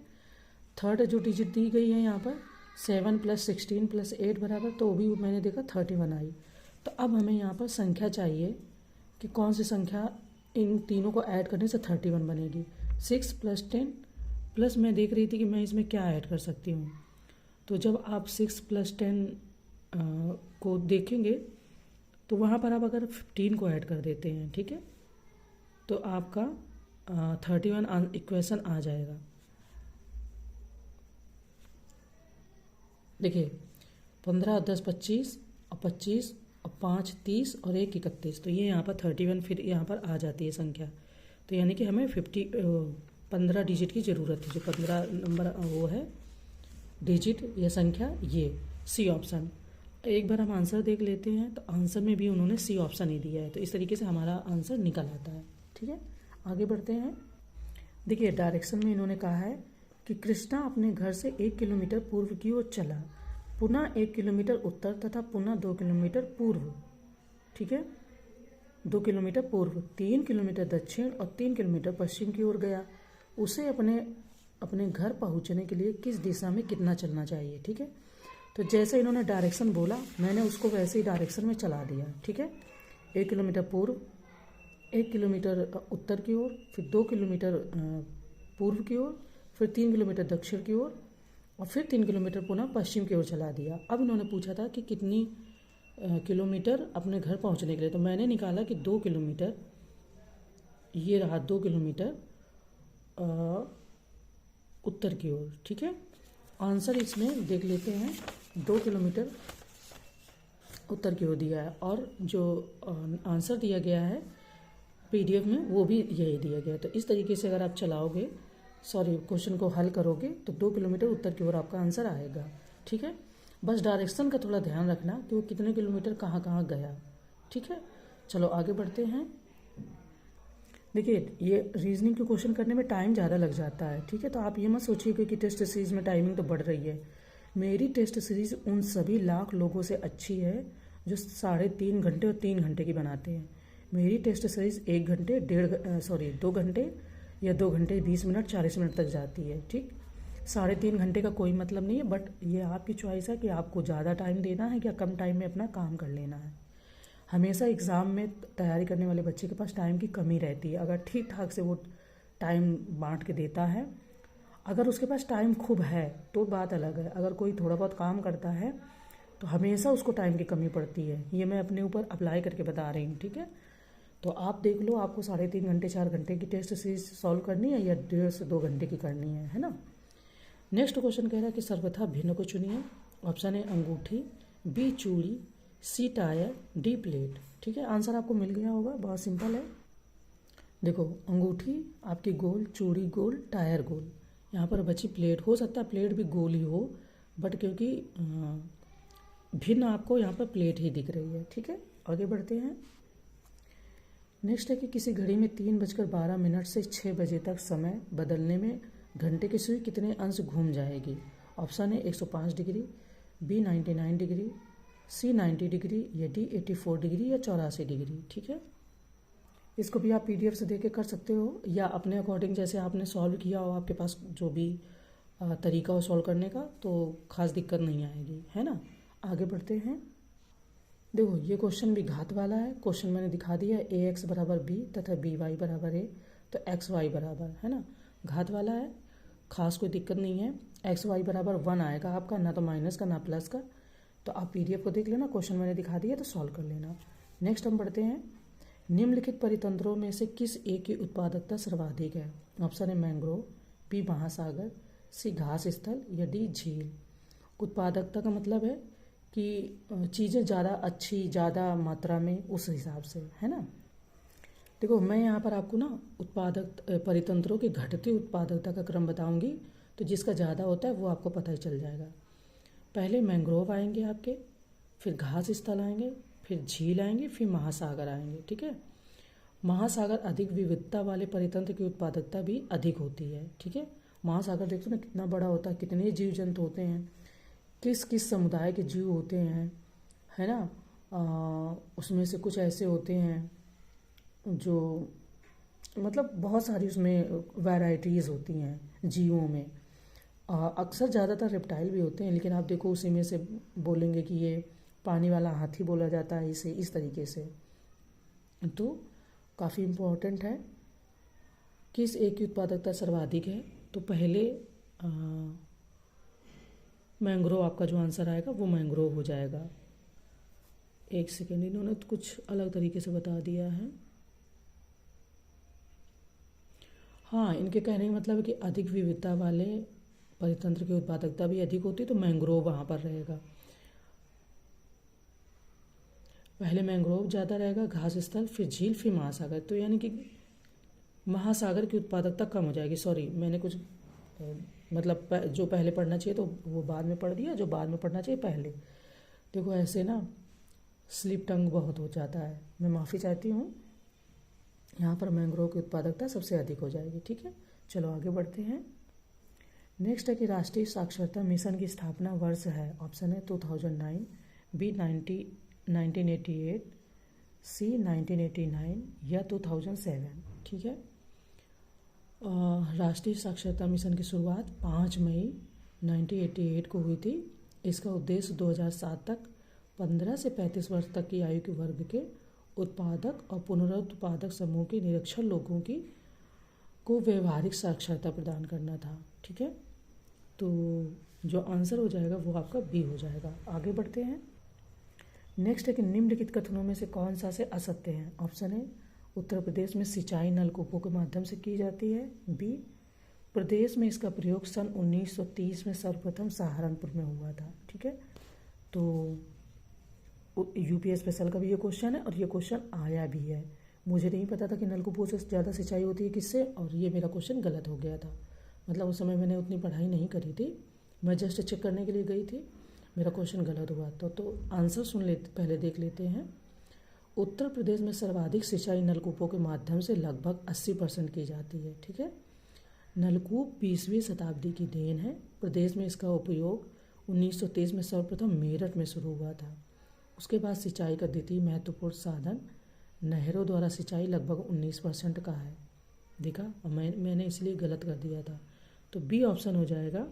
थर्ड जो डिजिट दी गई है यहाँ पर 7 + 16 + 8 बराबर, तो भी मैंने देखा 31 आई। तो अब हमें यहाँ पर संख्या चाहिए कि कौन सी संख्या इन तीनों को ऐड करने से 31 बनेगी। 6 + 10 प्लस मैं देख रही थी कि मैं इसमें क्या ऐड कर सकती हूँ, तो जब आप 6 + 10 को देखेंगे तो वहाँ पर आप अगर 15 को ऐड कर देते हैं, ठीक है, तो आपका 31 इक्वेशन आ जाएगा। देखिए 15 + 10 = 25 और 25 और 5 = 30 और 1 = 31, तो ये यहाँ पर 31 फिर यहाँ पर आ जाती है संख्या। तो यानी कि हमें 15 डिजिट की ज़रूरत है। जो 15 नंबर वो है डिजिट या संख्या, ये सी ऑप्शन। एक बार हम आंसर देख लेते हैं, तो आंसर में भी उन्होंने सी ऑप्शन ही दिया है, तो इस तरीके से हमारा आंसर निकल आता है। ठीक है, आगे बढ़ते हैं। देखिए डायरेक्शन में इन्होंने कहा है कि कृष्णा अपने घर से 1 किलोमीटर पूर्व की ओर चला, पुनः 1 किलोमीटर उत्तर तथा पुनः 2 किलोमीटर पूर्व। ठीक है, 2 किलोमीटर पूर्व, 3 किलोमीटर दक्षिण और 3 किलोमीटर पश्चिम की ओर गया। उसे अपने घर पहुंचने के लिए किस दिशा में कितना चलना चाहिए। ठीक है, तो जैसे इन्होंने डायरेक्शन बोला, मैंने उसको वैसे ही डायरेक्शन में चला दिया। ठीक है, 1 किलोमीटर पूर्व, 1 किलोमीटर उत्तर की ओर, फिर 2 किलोमीटर पूर्व की ओर, फिर 3 किलोमीटर दक्षिण की ओर और फिर 3 किलोमीटर पुनः पश्चिम की ओर चला दिया। अब इन्होंने पूछा था कि कितनी किलोमीटर अपने घर पहुंचने के लिए, तो मैंने निकाला कि 2 किलोमीटर, ये रहा 2 किलोमीटर उत्तर की ओर। ठीक है, आंसर इसमें देख लेते हैं, 2 किलोमीटर उत्तर की ओर दिया है और जो आंसर दिया गया है पीडीएफ में वो भी यही दिया गया है। तो इस तरीके से अगर आप चलाओगे, क्वेश्चन को हल करोगे, तो 2 किलोमीटर उत्तर की ओर आपका आंसर आएगा। ठीक है, बस डायरेक्शन का थोड़ा ध्यान रखना कि वो कितने किलोमीटर कहाँ कहाँ गया। ठीक है, चलो आगे बढ़ते हैं। देखिए ये रीजनिंग के क्वेश्चन करने में टाइम ज़्यादा लग जाता है। ठीक है, तो आप ये मत सोचिए कि टेस्ट सीरीज़ में टाइमिंग तो बढ़ रही है। मेरी टेस्ट सीरीज़ उन सभी लाख लोगों से अच्छी है जो 3.5 घंटे और 3 घंटे की बनाते हैं। मेरी टेस्ट सीरीज़ 1 घंटे 2 घंटे या 2 घंटे 20 मिनट 40 मिनट तक जाती है। ठीक, 3.5 घंटे का कोई मतलब नहीं है, बट ये आपकी चॉइस है कि आपको ज़्यादा टाइम देना है या कम टाइम में अपना काम कर लेना है। हमेशा एग्ज़ाम में तैयारी करने वाले बच्चे के पास टाइम की कमी रहती है। अगर ठीक ठाक से वो टाइम बांट के देता है, अगर उसके पास टाइम खूब है तो बात अलग है। अगर कोई थोड़ा बहुत काम करता है तो हमेशा उसको टाइम की कमी पड़ती है। ये मैं अपने ऊपर अप्लाई करके बता रही हूँ। ठीक है, तो आप देख लो, आपको 3.5 घंटे 4 घंटे की टेस्ट सीरीज सॉल्व करनी है या 1.5 से 2 घंटे की करनी है ना। नेक्स्ट क्वेश्चन कह रहा है कि सर्वथा भिन्न को चुनिए। ऑप्शन है अंगूठी, बी चूड़ी, सी टायर, डी प्लेट। ठीक है, आंसर आपको मिल गया होगा, बहुत सिंपल है। देखो अंगूठी आपकी गोल, चूड़ी गोल, टायर गोल। यहाँ पर बची प्लेट, हो सकता है प्लेट भी गोल ही हो, बट क्योंकि भिन्न आपको यहाँ पर प्लेट ही दिख रही है। ठीक है, आगे बढ़ते हैं। नेक्स्ट है कि किसी घड़ी में 3:12 से 6 बजे तक समय बदलने में घंटे की सुई कितने अंश घूम जाएगी। ऑप्शन है 105 डिग्री, बी 99 डिग्री, सी 90 डिग्री या डी 84 डिग्री या 84 डिग्री। ठीक है, इसको भी आप पीडीएफ से देख के कर सकते हो या अपने अकॉर्डिंग जैसे आपने सॉल्व किया हो, आपके पास जो भी तरीका हो सॉल्व करने का, तो खास दिक्कत नहीं आएगी, है ना। आगे बढ़ते हैं। देखो ये क्वेश्चन भी घात वाला है। क्वेश्चन मैंने दिखा दिया, ए एक्स बराबर बी तथा बी वाई बराबर ए, तो एक्स वाई बराबर, है ना, घात वाला है, खास कोई दिक्कत नहीं है। एक्स वाई बराबर 1 आएगा आपका, ना तो माइनस का ना प्लस का। तो आप पीडीएफ को देख लेना, क्वेश्चन मैंने दिखा दिया तो सॉल्व कर लेना। नेक्स्ट हम बढ़ते हैं। निम्नलिखित परितंत्रों में से किस एक की उत्पादकता सर्वाधिक है। ऑप्शन है मैंग्रोव, बी महासागर, सी घास स्थल या डी झील। उत्पादकता का मतलब है कि चीज़ें ज़्यादा अच्छी, ज़्यादा मात्रा में, उस हिसाब से, है ना। देखो मैं यहाँ पर आपको ना परितंत्रों की घटती उत्पादकता का क्रम बताऊंगी, तो जिसका ज़्यादा होता है वो आपको पता ही चल जाएगा। पहले मैंग्रोव आएंगे आपके, फिर घास स्थल आएंगे, फिर झील आएंगे, फिर महासागर आएंगे। ठीक है, महासागर अधिक विविधता वाले परितंत्र की उत्पादकता भी अधिक होती है। ठीक है, महासागर देखो ना कितना बड़ा होता है, कितने जीव जंतु होते हैं, किस किस समुदाय के जीव होते हैं, है ना। उसमें से कुछ ऐसे होते हैं जो मतलब बहुत सारी उसमें वैरायटीज़ होती हैं जीवों में। अक्सर ज़्यादातर रेप्टाइल भी होते हैं, लेकिन आप देखो उसी में से बोलेंगे कि ये पानी वाला हाथी बोला जाता है इसे, इस तरीके से। तो काफ़ी इम्पोर्टेंट है किस एक की उत्पादकता सर्वाधिक है। तो पहले मैंग्रोव आपका जो आंसर आएगा वो मैंग्रोव हो जाएगा। एक सेकेंड, इन्होंने तो कुछ अलग तरीके से बता दिया है। हाँ, इनके कहने का मतलब है कि अधिक विविधता वाले परितंत्र की उत्पादकता भी अधिक होती है, तो मैंग्रोव वहाँ पर रहेगा। पहले मैंग्रोव ज़्यादा रहेगा, घास स्थल, फिर झील, फिर महासागर। तो यानी कि महासागर की उत्पादकता कम हो जाएगी। सॉरी, मैंने कुछ मतलब जो पहले पढ़ना चाहिए तो वो बाद में पढ़ दिया, जो बाद में पढ़ना चाहिए पहले। देखो ऐसे ना स्लिप टंग बहुत हो जाता है, मैं माफ़ी चाहती हूँ। यहाँ पर मैंग्रोव की उत्पादकता सबसे अधिक हो जाएगी। ठीक है, चलो आगे बढ़ते हैं। नेक्स्ट है कि राष्ट्रीय साक्षरता मिशन की स्थापना वर्ष है। ऑप्शन है 2009, बी 1988, सी 1989 या 2007। ठीक है, राष्ट्रीय साक्षरता मिशन की शुरुआत 5 मई 1988 को हुई थी। इसका उद्देश्य 2007 तक 15 से 35 वर्ष तक की आयु के वर्ग के उत्पादक और पुनरुत्पादक समूह के निरक्षर लोगों की को व्यवहारिक साक्षरता प्रदान करना था। ठीक है, तो जो आंसर हो जाएगा वो आपका बी हो जाएगा। आगे बढ़ते हैं। नेक्स्ट है कि निम्नलिखित कथनों में से कौन सा से असत्य है। ऑप्शन है उत्तर प्रदेश में सिंचाई नलकूपों के माध्यम से की जाती है। बी प्रदेश में इसका प्रयोग सन 1930 में सर्वप्रथम सहारनपुर में हुआ था। ठीक है, तो यूपी स्पेशल का भी ये क्वेश्चन है और ये क्वेश्चन आया भी है। मुझे नहीं पता था कि नलकूपों से ज़्यादा सिंचाई होती है किससे, और ये मेरा क्वेश्चन गलत हो गया था। मतलब उस समय मैंने उतनी पढ़ाई नहीं करी थी, मैं जस्ट चेक करने के लिए गई थी, मेरा क्वेश्चन गलत हुआ। तो आंसर सुन लेते, पहले देख लेते हैं। उत्तर प्रदेश में सर्वाधिक सिंचाई नलकूपों के माध्यम से लगभग 80% की जाती है। ठीक है, नलकूप 20वीं शताब्दी की देन है। प्रदेश में इसका उपयोग 1930 में सर्वप्रथम मेरठ में शुरू हुआ था। उसके बाद सिंचाई का द्वितीय महत्वपूर्ण साधन नहरों द्वारा सिंचाई लगभग 19% का है। देखा, मैंने इसलिए गलत कर दिया था, तो बी ऑप्शन हो जाएगा।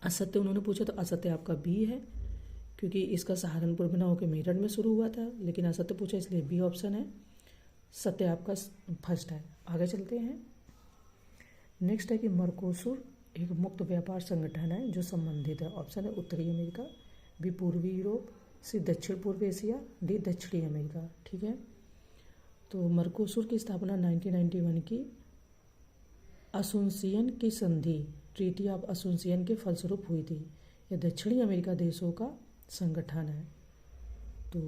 असत्य उन्होंने पूछा तो असत्य आपका बी है, क्योंकि इसका सहारनपुर में ना होकर मेरठ में शुरू हुआ था, लेकिन असत्य पूछा इसलिए बी ऑप्शन है। सत्य आपका फर्स्ट है। आगे चलते हैं। नेक्स्ट है कि मर्कोसुर एक मुक्त व्यापार संगठन है जो संबंधित है। ऑप्शन है उत्तरी अमेरिका, बी पूर्वी यूरोप, सी दक्षिण पूर्व एशिया, डी दक्षिणी अमेरिका। ठीक है, तो मर्कोसुर की स्थापना 1991 की असुनसियन की संधि ट्रीटी ऑफ असुनसियन के फलस्वरूप हुई थी। यह दक्षिणी अमेरिका देशों का संगठन है, तो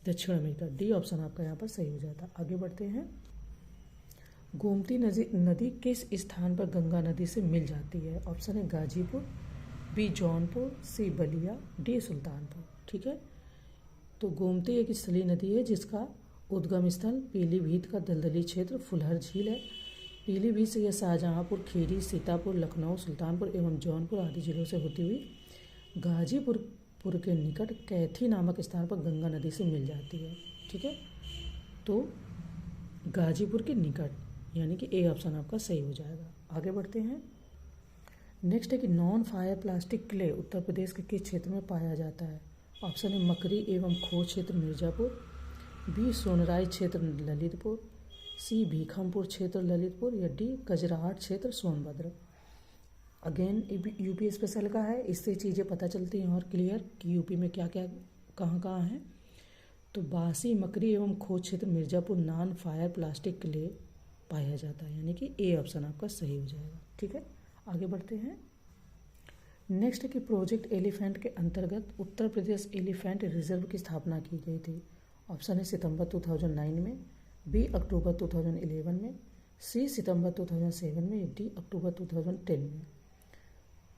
दक्षिण अमेरिका, डी ऑप्शन आपका यहाँ पर सही हो जाता। आगे बढ़ते हैं। गोमती नदी किस स्थान पर गंगा नदी से मिल जाती है। ऑप्शन है गाजीपुर, बी जौनपुर, सी बलिया, डी सुल्तानपुर। ठीक है, तो गोमती एक स्थलीय नदी है जिसका उद्गम स्थल पीलीभीत का दलदली क्षेत्र फुलहर झील है। पीलीभीत से यह शाहजहाँपुर, खीरी, सीतापुर, लखनऊ, सुल्तानपुर एवं जौनपुर आदि जिलों से होती हुई गाजीपुर के निकट कैथी नामक स्थान पर गंगा नदी से मिल जाती है। ठीक है, तो गाजीपुर के निकट, यानी कि ए ऑप्शन आपका सही हो जाएगा। आगे बढ़ते हैं। नेक्स्ट है कि non fire plastic clay Uttar Pradesh के किस क्षेत्र में पाया जाता है। ऑप्शन है मकरी एवं खो क्षेत्र मिर्जापुर, बी सोनराय क्षेत्र ललितपुर, सी भीखमपुर क्षेत्र ललितपुर या डी कजराहट क्षेत्र सोनभद्र। अगेन यूपी स्पेशल का है, इससे चीज़ें पता चलती हैं और क्लियर कि यूपी में क्या क्या कहाँ कहाँ है। तो बासी, मकरी एवं खो क्षेत्र Mirzapur non fire plastic clay पाया जाता है, यानी कि ए ऑप्शन आपका सही हो जाएगा। ठीक है, आगे बढ़ते हैं। नेक्स्ट है कि प्रोजेक्ट एलिफेंट के अंतर्गत उत्तर प्रदेश एलिफेंट रिजर्व की स्थापना की गई थी। ऑप्शन है सितंबर 2009 में, बी अक्टूबर 2011 में, सी सितंबर 2007 में या डी अक्टूबर 2010 में।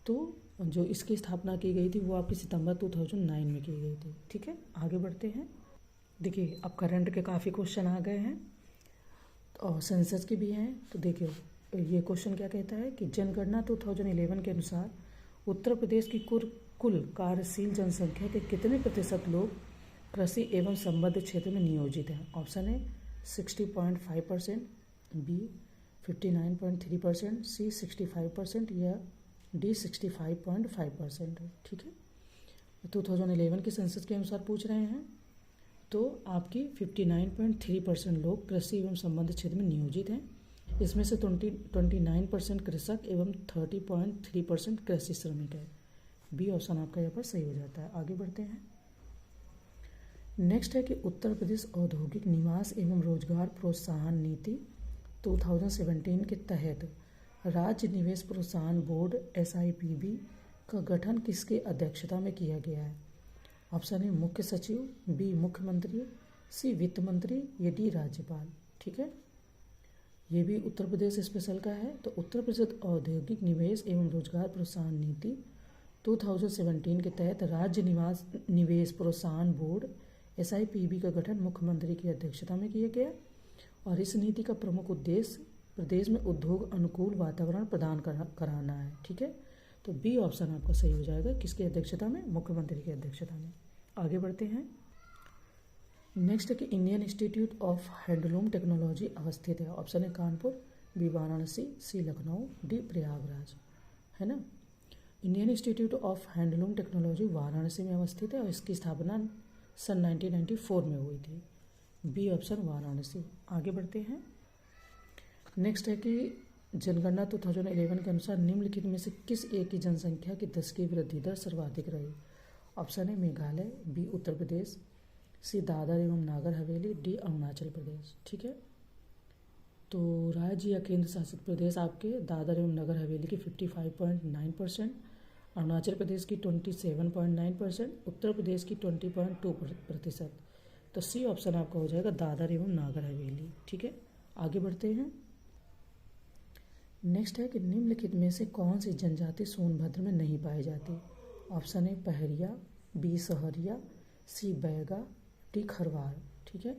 तो जो इसकी स्थापना की गई थी वो आपकी सितंबर 2009 में की गई थी। ठीक है, आगे बढ़ते हैं। देखिए अब करंट के काफ़ी क्वेश्चन आ गए हैं और सेंसस के भी हैं। तो देखिए ये क्वेश्चन क्या कहता है कि जनगणना 2011 के अनुसार उत्तर प्रदेश की कुल कार्यशील जनसंख्या के कितने प्रतिशत लोग कृषि एवं संबद्ध क्षेत्र में नियोजित हैं। ऑप्शन है 60.5%, बी 59.3%, सी 65% या डी 65.5%। ठीक है, 2011 के सेंसस के अनुसार पूछ रहे हैं, तो आपकी 59.3% लोग कृषि एवं संबद्ध क्षेत्र में नियोजित हैं। इसमें से 29% कृषक एवं 30.3% कृषि श्रमिक है। बी ऑप्शन आपका यहाँ पर सही हो जाता है। आगे बढ़ते हैं। नेक्स्ट है कि उत्तर प्रदेश औद्योगिक निवास एवं रोजगार प्रोत्साहन नीति 2017 के तहत राज्य निवेश प्रोत्साहन बोर्ड SIPB का गठन किसके अध्यक्षता में किया गया है। ऑप्शन है मुख्य सचिव, बी मुख्यमंत्री, सी वित्त मंत्री या डी राज्यपाल। ठीक है, ये भी उत्तर प्रदेश स्पेशल का है। तो उत्तर प्रदेश औद्योगिक निवेश एवं रोजगार प्रोत्साहन नीति 2017 के तहत राज्य निवेश प्रोत्साहन बोर्ड SIPB का गठन मुख्यमंत्री की अध्यक्षता में किया गया और इस नीति का प्रमुख उद्देश्य प्रदेश में उद्योग अनुकूल वातावरण प्रदान कराना है। ठीक है, तो बी ऑप्शन आपका सही हो जाएगा। किसकी अध्यक्षता में? मुख्यमंत्री की अध्यक्षता में। आगे बढ़ते हैं। नेक्स्ट है कि Indian institute of handloom technology अवस्थित है। ऑप्शन है कानपुर, बी वाराणसी, सी लखनऊ, डी प्रयागराज, है ना। Indian institute of handloom technology Varanasi में अवस्थित है और इसकी स्थापना सन 1994 में हुई थी। B option Varanasi. आगे बढ़ते हैं। नेक्स्ट है कि जनगणना 2011 के अनुसार निम्नलिखित में से किस एक की जनसंख्या की 10 की वृद्धि दर सर्वाधिक रही? ऑप्शन है मेघालय, बी उत्तर प्रदेश, सी दादर एवं नागर हवेली, डी अरुणाचल प्रदेश। ठीक है, तो राज्य या केंद्र शासित प्रदेश आपके दादर एवं नगर हवेली की 55.9%, अरुणाचल प्रदेश की 27.9%, उत्तर प्रदेश की 20.2%। तो सी ऑप्शन आपका हो जाएगा दादर एवं नागर हवेली। ठीक है, आगे बढ़ते हैं। नेक्स्ट है कि निम्नलिखित में से कौन सी जनजाति सोनभद्र में नहीं पाई जाती? ऑप्शन ए पहरिया, बी सहरिया, सी बैगा, डी खरवार। ठीक है,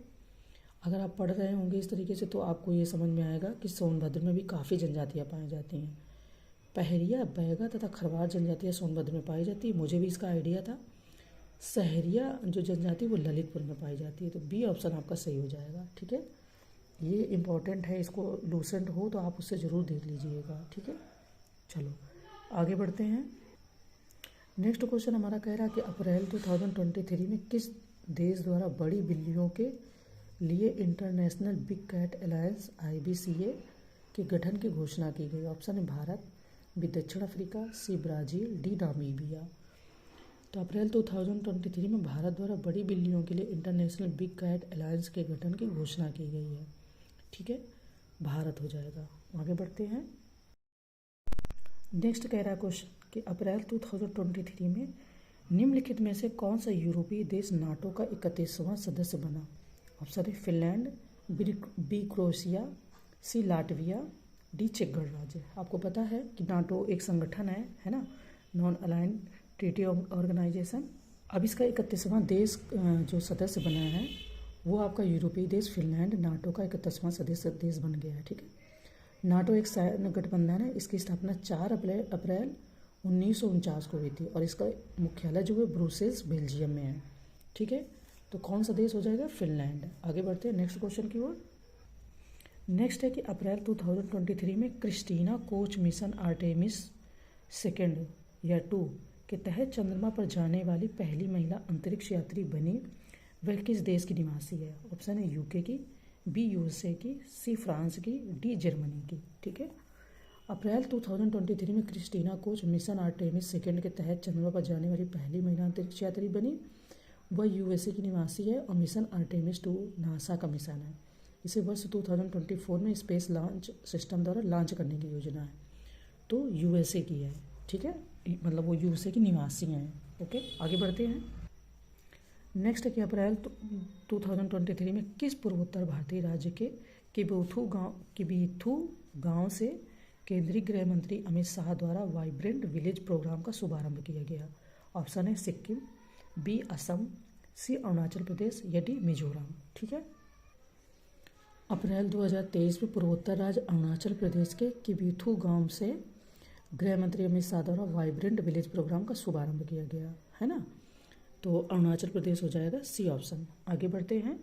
अगर आप पढ़ रहे होंगे इस तरीके से तो आपको ये समझ में आएगा कि सोनभद्र में भी काफ़ी जनजातियाँ पाई जाती हैं। पहरिया, बैगा तथा खरवार जनजातियाँ सोनभद्र में पाई जाती है, मुझे भी इसका आइडिया था। सहरिया जो जनजाति वो ललितपुर में पाई जाती है, तो बी ऑप्शन आपका सही हो जाएगा। ठीक है, ये इम्पॉर्टेंट है, इसको लूसेंट हो तो आप उससे ज़रूर देख लीजिएगा। ठीक है, चलो आगे बढ़ते हैं। नेक्स्ट क्वेश्चन हमारा कह रहा है कि अप्रैल 2023 में किस देश द्वारा बड़ी बिल्लियों के लिए international big cat alliance IBCA के गठन की घोषणा की गई? ऑप्शन है भारत, बी दक्षिण Africa, C Brazil, D Namibia. तो अप्रैल 2023 में भारत द्वारा बड़ी बिल्लियों के लिए इंटरनेशनल बिग कैट अलायंस के गठन की घोषणा की गई है। ठीक है, भारत हो जाएगा। आगे बढ़ते हैं। नेक्स्ट कह रहा है क्वेश्चन कि अप्रैल 2023 में निम्नलिखित में से कौन सा यूरोपीय देश नाटो का 31वां सदस्य बना? ऑप्शन है फिनलैंड, बी क्रोएशिया, सी लाटविया, डी चेक गणराज्य। आपको पता है कि नाटो एक संगठन है ना, नॉन अलाइंड ट्रीटी ऑर्गेनाइजेशन। अब इसका 31वां देश जो सदस्य बना है वो आपका यूरोपीय देश फिनलैंड नाटो का 31वां सदस्य देश बन गया है। ठीक है, नाटो एक सैन्य गठबंधन है। इसकी स्थापना 4 अप्रैल 1949 को हुई थी और इसका मुख्यालय जो है ब्रुसेल्स बेल्जियम में है। ठीक है, तो कौन सा देश हो जाएगा? फिनलैंड। आगे बढ़ते हैं नेक्स्ट क्वेश्चन की ओर। नेक्स्ट है कि अप्रैल 2023 में क्रिस्टीना कोच मिशन आर्टेमिस 2 या 2 के तहत चंद्रमा पर जाने वाली पहली महिला अंतरिक्ष यात्री बनी, वह किस देश की निवासी है? ऑप्शन है UK की, बी USA की, सी फ्रांस की, डी जर्मनी की। ठीक है, अप्रैल 2023 में क्रिस्टीना कोच मिशन आर्टेमिस 2 के तहत चंद्रमा पर जाने वाली पहली महिला अंतरिक्ष यात्री बनी, वह USA की निवासी है और मिशन आर्टेमिस 2 नासा का मिशन है। इसे वर्ष 2024 में स्पेस लॉन्च सिस्टम द्वारा लॉन्च करने की योजना है, तो USA की है। ठीक है, मतलब वो USA की निवासी हैं। ओके, आगे बढ़ते हैं। नेक्स्ट है कि अप्रैल 2023 में किस पूर्वोत्तर भारतीय राज्य के किबीथू गांव से केंद्रीय गृह मंत्री अमित शाह द्वारा वाइब्रेंट विलेज प्रोग्राम का शुभारंभ किया गया? ऑप्शन है सिक्किम, बी असम, सी अरुणाचल प्रदेश या डी मिजोरम। ठीक है, अप्रैल 2023 में पूर्वोत्तर राज्य अरुणाचल प्रदेश के किबीथू गांव से गृह मंत्री अमित शाह द्वारा वाइब्रेंट विलेज प्रोग्राम का शुभारंभ किया गया है ना, तो अरुणाचल प्रदेश हो जाएगा, सी ऑप्शन। आगे बढ़ते हैं।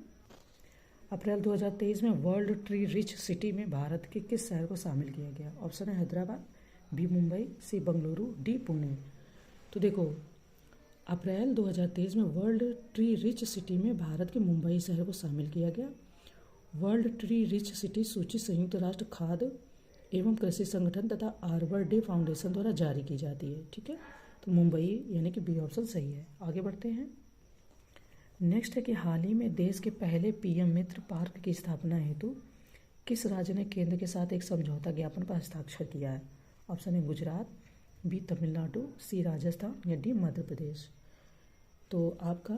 अप्रैल 2023 में वर्ल्ड ट्री रिच सिटी में भारत के किस शहर को शामिल किया गया? ऑप्शन है हैदराबाद, बी मुंबई, सी बंगलुरु, डी पुणे। तो देखो, अप्रैल 2023 में वर्ल्ड ट्री रिच सिटी में भारत के मुंबई शहर को शामिल किया गया। वर्ल्ड ट्री रिच सिटी सूची संयुक्त राष्ट्र खाद्य एवं कृषि संगठन तथा आर्बर डे फाउंडेशन द्वारा जारी की जाती है। ठीक है, तो मुंबई यानी कि बी ऑप्शन सही है। आगे बढ़ते हैं। नेक्स्ट है कि हाल ही में देश के पहले PM मित्र पार्क की स्थापना हेतु किस राज्य ने केंद्र के साथ एक समझौता ज्ञापन पर हस्ताक्षर किया है? ऑप्शन है गुजरात, बी तमिलनाडु, सी राजस्थान या डी मध्य प्रदेश। तो आपका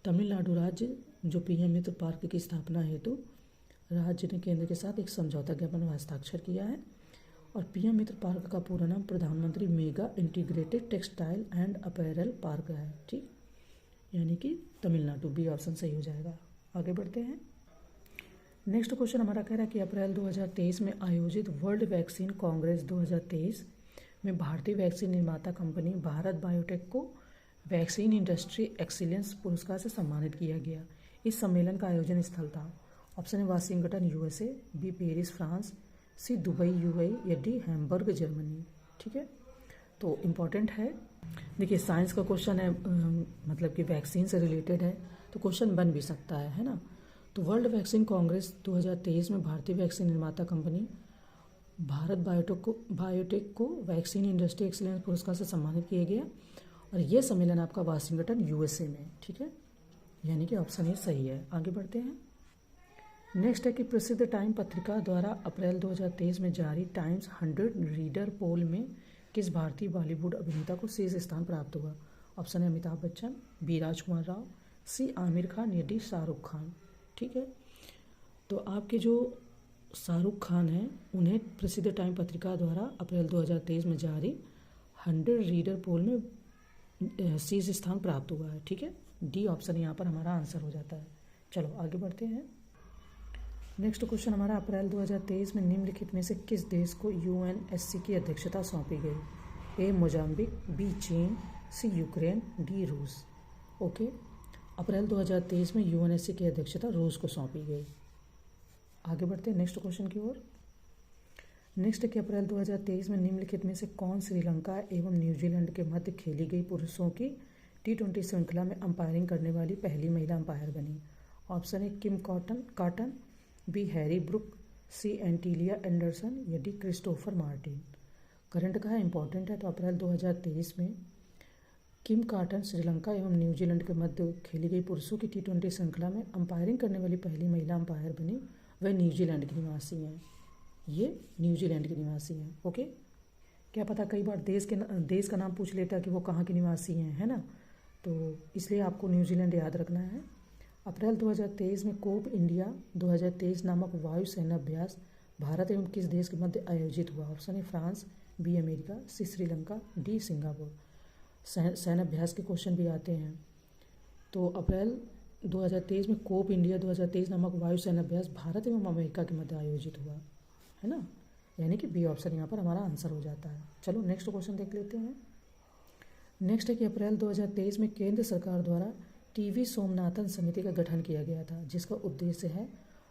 तमिलनाडु राज्य जो PM मित्र पार्क की स्थापना हेतु राज्य ने केंद्र के साथ एक समझौता ज्ञापन पर हस्ताक्षर किया है। और पीएम मित्र पार्क का पूरा नाम प्रधानमंत्री mega integrated textile and apparel park है, ठीक, यानी कि तमिलनाडु, बी ऑप्शन सही हो जाएगा। आगे बढ़ते हैं। नेक्स्ट क्वेश्चन हमारा कह रहा है कि अप्रैल 2023 में आयोजित वर्ल्ड वैक्सीन कांग्रेस 2023 में भारतीय वैक्सीन निर्माता कंपनी भारत बायोटेक को वैक्सीन इंडस्ट्री एक्सीलेंस पुरस्कार से सम्मानित किया गया। इस सम्मेलन का आयोजन स्थल था। ऑप्शन है Washington USA, B Paris France, C Dubai UAE या डी हैम्बर्ग जर्मनी, ठीक है। तो इम्पॉर्टेंट है, देखिए साइंस का क्वेश्चन है, मतलब कि वैक्सीन से रिलेटेड है, तो क्वेश्चन बन भी सकता है ना। तो वर्ल्ड वैक्सीन कांग्रेस 2023 में भारतीय वैक्सीन निर्माता कंपनी भारत बायोटेक को वैक्सीन इंडस्ट्री एक्सीलेंस पुरस्कार से सम्मानित किया गया। और ये सम्मेलन आपका वाशिंगटन यूएसए में, ठीक है, यानी कि ऑप्शन ए सही है। आगे बढ़ते हैं। नेक्स्ट है कि प्रसिद्ध टाइम पत्रिका द्वारा अप्रैल 2023 में जारी टाइम्स 100 रीडर पोल में किस भारतीय बॉलीवुड अभिनेता को शीर्ष स्थान प्राप्त हुआ। ऑप्शन है अमिताभ बच्चन, बी राजकुमार राव, सी आमिर खान या डी शाहरुख खान, ठीक है। तो आपके जो शाहरुख खान हैं उन्हें प्रसिद्ध टाइम पत्रिका द्वारा अप्रैल 2023 में जारी 100 रीडर पोल में शीर्ष स्थान प्राप्त हुआ है, ठीक है। डी ऑप्शन यहाँ पर हमारा आंसर हो जाता है। चलो आगे बढ़ते हैं। नेक्स्ट क्वेश्चन हमारा अप्रैल 2023 में निम्नलिखित में से किस देश को यूएनएससी की अध्यक्षता सौंपी गई। ए मोजाम्बिक, बी चीन, सी यूक्रेन, डी रूस। ओके, अप्रैल 2023 में यूएनएससी की अध्यक्षता रूस को सौंपी गई। आगे बढ़ते हैं नेक्स्ट क्वेश्चन की ओर। नेक्स्ट है कि अप्रैल 2023 में निम्नलिखित में से कौन श्रीलंका एवं न्यूजीलैंड के मध्य खेली गई पुरुषों की T20 श्रृंखला में अंपायरिंग करने वाली पहली महिला अंपायर बनी। ऑप्शन है Kim Cotton, B Harry Brook, C Antilia Anderson या डी क्रिस्टोफर मार्टिन। करंट का है, इंपॉर्टेंट है। तो अप्रैल 2023 में किम कॉटन श्रीलंका एवं न्यूजीलैंड के मध्य खेली गई पुरुषों की T20 श्रृंखला में अंपायरिंग करने वाली पहली महिला अंपायर बनी। वह न्यूजीलैंड की निवासी हैं, ये न्यूजीलैंड की निवासी हैं। ओके, क्या पता कई बार देश का नाम पूछ लेता कि वो कहाँ के निवासी हैं, है ना, तो इसलिए आपको न्यूजीलैंड याद रखना है। अप्रैल 2023 में कोप इंडिया 2023 नामक वायु सेनाभ्यास भारत एवं किस देश के मध्य आयोजित हुआ। ऑप्शन है फ्रांस, बी अमेरिका, सी श्रीलंका, डी सिंगापुर। सेनाभ्यास के क्वेश्चन भी आते हैं। तो अप्रैल 2023 में कोप इंडिया 2023 नामक वायु सेनाभ्यास भारत एवं अमेरिका के मध्य आयोजित हुआ, है ना, यानी कि बी ऑप्शन यहाँ पर हमारा आंसर हो जाता है। चलो नेक्स्ट क्वेश्चन देख लेते हैं। नेक्स्ट है कि अप्रैल 2023 में केंद्र सरकार द्वारा टीवी सोमनाथन समिति का गठन किया गया था, जिसका उद्देश्य है।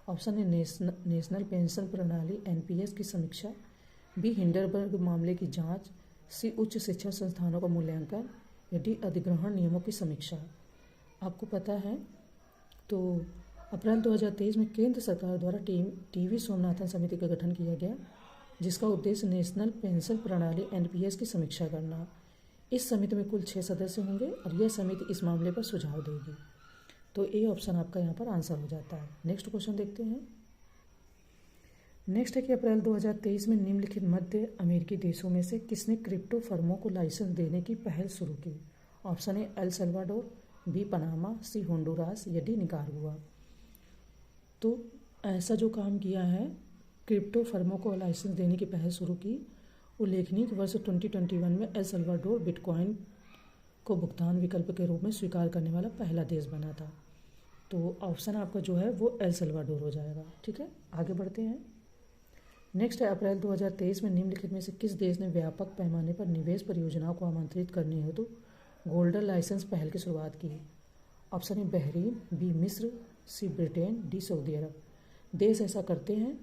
ऑप्शन है नेशनल पेंशन प्रणाली एनपीएस की समीक्षा, बी हिंडरबर्ग मामले की जांच, सी उच्च शिक्षा संस्थानों का मूल्यांकन या डी अधिग्रहण नियमों की समीक्षा। आपको पता है तो अप्रैल 2023 में केंद्र सरकार द्वारा टीवी सोमनाथन समिति का गठन किया गया, जिसका उद्देश्य नेशनल पेंशन प्रणाली एनपीएस की समीक्षा करना। इस समिति में कुल 6 सदस्य होंगे और यह समिति इस मामले पर सुझाव देगी। तो ए ऑप्शन आपका यहाँ पर आंसर हो जाता है। नेक्स्ट क्वेश्चन देखते हैं। नेक्स्ट है कि अप्रैल 2023 में निम्नलिखित मध्य अमेरिकी देशों में से किसने क्रिप्टो फर्मों को लाइसेंस देने की पहल शुरू की। ऑप्शन है एल सल्वाडोर, बी पनामा, सी होंडुरास या डी निकारागुआ। तो ऐसा जो काम किया है, क्रिप्टो फर्मों को लाइसेंस देने की पहल शुरू की, उल्लेखनीय वर्ष 2021 में एल सल्वाडोर बिटकॉइन को भुगतान विकल्प के रूप में स्वीकार करने वाला पहला देश बना था। तो ऑप्शन आपका जो है वो एल सल्वाडोर हो जाएगा, ठीक है। आगे बढ़ते हैं। नेक्स्ट है अप्रैल 2023 में निम्नलिखित में से किस देश ने व्यापक पैमाने पर निवेश परियोजनाओं को आमंत्रित करने हेतु गोल्डन लाइसेंस पहल की शुरुआत की। ऑप्शन है बहरीन, बी मिस्र, सी ब्रिटेन, डी सऊदी अरब। देश ऐसा करते हैं,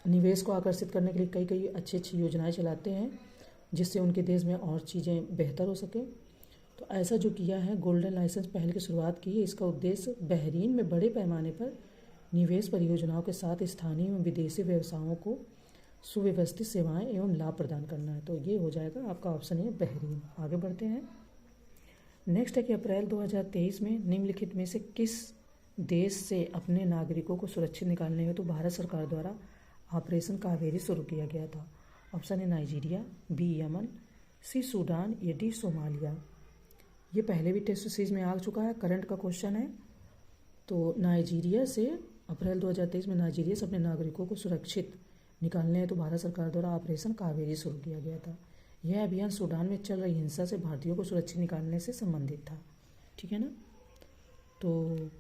निवेश को आकर्षित करने के लिए कई अच्छी योजनाएं चलाते हैं, जिससे उनके देश में और चीज़ें बेहतर हो सके। तो ऐसा जो किया है, गोल्डन लाइसेंस पहल की शुरुआत की है। इसका उद्देश्य बहरीन में बड़े पैमाने पर निवेश परियोजनाओं के साथ स्थानीय एवं विदेशी व्यवसायों को सुव्यवस्थित सेवाएं एवं लाभ प्रदान करना है। तो ये हो जाएगा आपका ऑप्शन है बहरीन। आगे बढ़ते हैं। नेक्स्ट है कि अप्रैल 2023 में निम्नलिखित में से किस देश से अपने नागरिकों को सुरक्षित निकालने हेतु भारत सरकार द्वारा ऑपरेशन कावेरी शुरू किया गया था। ऑप्शन है नाइजीरिया, बी यमन, सी सूडान या डी सोमालिया। ये पहले भी टेस्ट सीरीज में आ चुका है, करंट का क्वेश्चन है। तो नाइजीरिया से अप्रैल 2023 में नाइजीरिया से अपने नागरिकों को सुरक्षित निकालने हेतु भारत सरकार द्वारा ऑपरेशन कावेरी शुरू किया गया था। यह अभियान सूडान में चल रही हिंसा से भारतीयों को सुरक्षित निकालने से संबंधित था। ठीक है ना। तो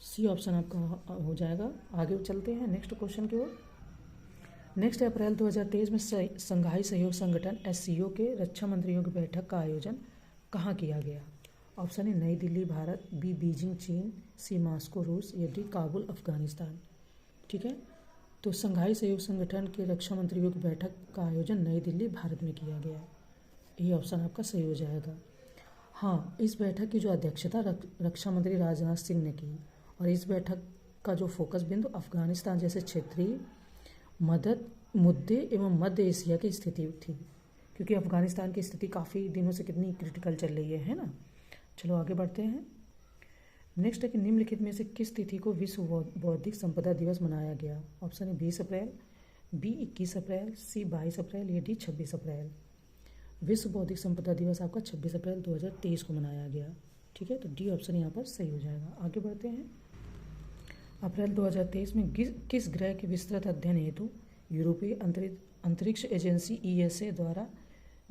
सी ऑप्शन आपका हो जाएगा। आगे चलते हैं नेक्स्ट क्वेश्चन की ओर। नेक्स्ट अप्रैल 2023 में संघाई सहयोग संगठन SCO के रक्षा मंत्रियों की बैठक का आयोजन कहाँ किया गया? ऑप्शन ए नई दिल्ली भारत, बी बीजिंग चीन, सी मॉस्को रूस या डी काबुल अफगानिस्तान। ठीक है। तो संघाई सहयोग संगठन के रक्षा मंत्रियों की बैठक का आयोजन नई दिल्ली भारत में किया गया। ये ऑप्शन आपका सही हो जाएगा। हाँ, इस बैठक की जो अध्यक्षता रक्षा मंत्री राजनाथ सिंह ने की और इस बैठक का जो फोकस बिंदु अफगानिस्तान जैसे क्षेत्रीय मदद मुद्दे एवं मध्य एशिया की स्थिति थी, क्योंकि अफगानिस्तान की स्थिति काफ़ी दिनों से कितनी क्रिटिकल चल रही है ना। चलो आगे बढ़ते हैं। नेक्स्ट है कि निम्नलिखित में से किस तिथि को विश्व बौद्धिक संपदा दिवस मनाया गया? ऑप्शन है 20 अप्रैल, बी 21 अप्रैल, सी 22 अप्रैल या डी 26 अप्रैल। विश्व बौद्धिक संपदा दिवस आपका 26 अप्रैल 2023 को मनाया गया। ठीक है, तो डी ऑप्शन यहाँ पर सही हो जाएगा। आगे बढ़ते हैं। अप्रैल 2023 में किस ग्रह के विस्तृत अध्ययन हेतु यूरोपीय अंतरिक्ष एजेंसी ESA द्वारा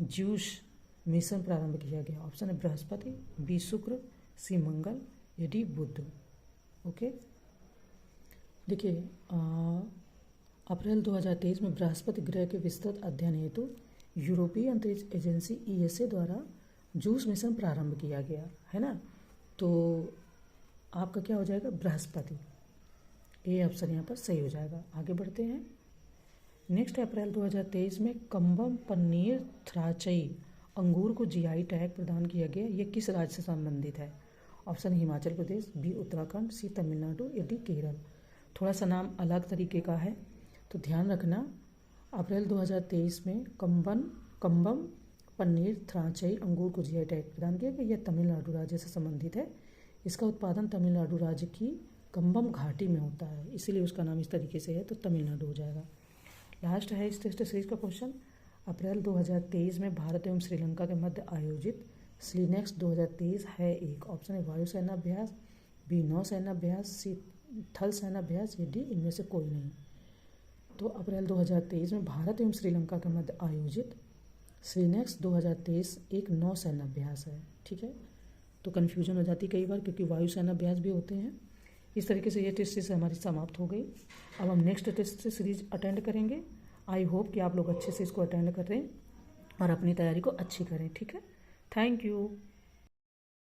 ज्यूस मिशन प्रारंभ किया गया? ऑप्शन है बृहस्पति, बी शुक्र, सी मंगल या डी बुध। ओके, देखिए अप्रैल 2023 में बृहस्पति ग्रह के विस्तृत अध्ययन हेतु यूरोपीय अंतरिक्ष एजेंसी ESA द्वारा ज्यूस मिशन प्रारंभ किया गया है ना। तो आपका क्या हो जाएगा? बृहस्पति। ये ऑप्शन यहाँ पर सही हो जाएगा। आगे बढ़ते हैं। नेक्स्ट अप्रैल 2023 में कम्बम पनीर थ्राचई अंगूर को GI टैग प्रदान किया गया। ये किस राज्य से संबंधित है? ऑप्शन हिमाचल प्रदेश, बी उत्तराखंड, सी तमिलनाडु या डी केरल। थोड़ा सा नाम अलग तरीके का है तो ध्यान रखना। अप्रैल 2023 में कम्बम पनीर थ्राचई अंगूर को GI टैग प्रदान किया गया। यह तमिलनाडु राज्य से संबंधित है। इसका उत्पादन तमिलनाडु राज्य की कम्बम घाटी में होता है, इसीलिए उसका नाम इस तरीके से है, तो तमिलनाडु हो जाएगा। लास्ट है इस टेस्ट सीरीज का क्वेश्चन। अप्रैल 2023 में भारत एवं श्रीलंका के मध्य आयोजित स्लीनेक्स 2023 है एक। ऑप्शन है वायुसेना अभ्यास, बी नौसेना अभ्यास, सी थल सेना अभ्यास या डी इनमें से कोई नहीं। तो अप्रैल 2023 में भारत एवं श्रीलंका के मध्य आयोजित स्लीनेक्स 2023 एक नौसेना अभ्यास है। ठीक है, तो कन्फ्यूजन हो जाती कई बार, क्योंकि वायुसेना अभ्यास भी होते हैं। इस तरीके से ये टेस्ट सीरीज हमारी समाप्त हो गई। अब हम नेक्स्ट टेस्ट सीरीज अटेंड करेंगे। आई होप कि आप लोग अच्छे से इसको अटेंड करें और अपनी तैयारी को अच्छी करें। ठीक है, थैंक यू।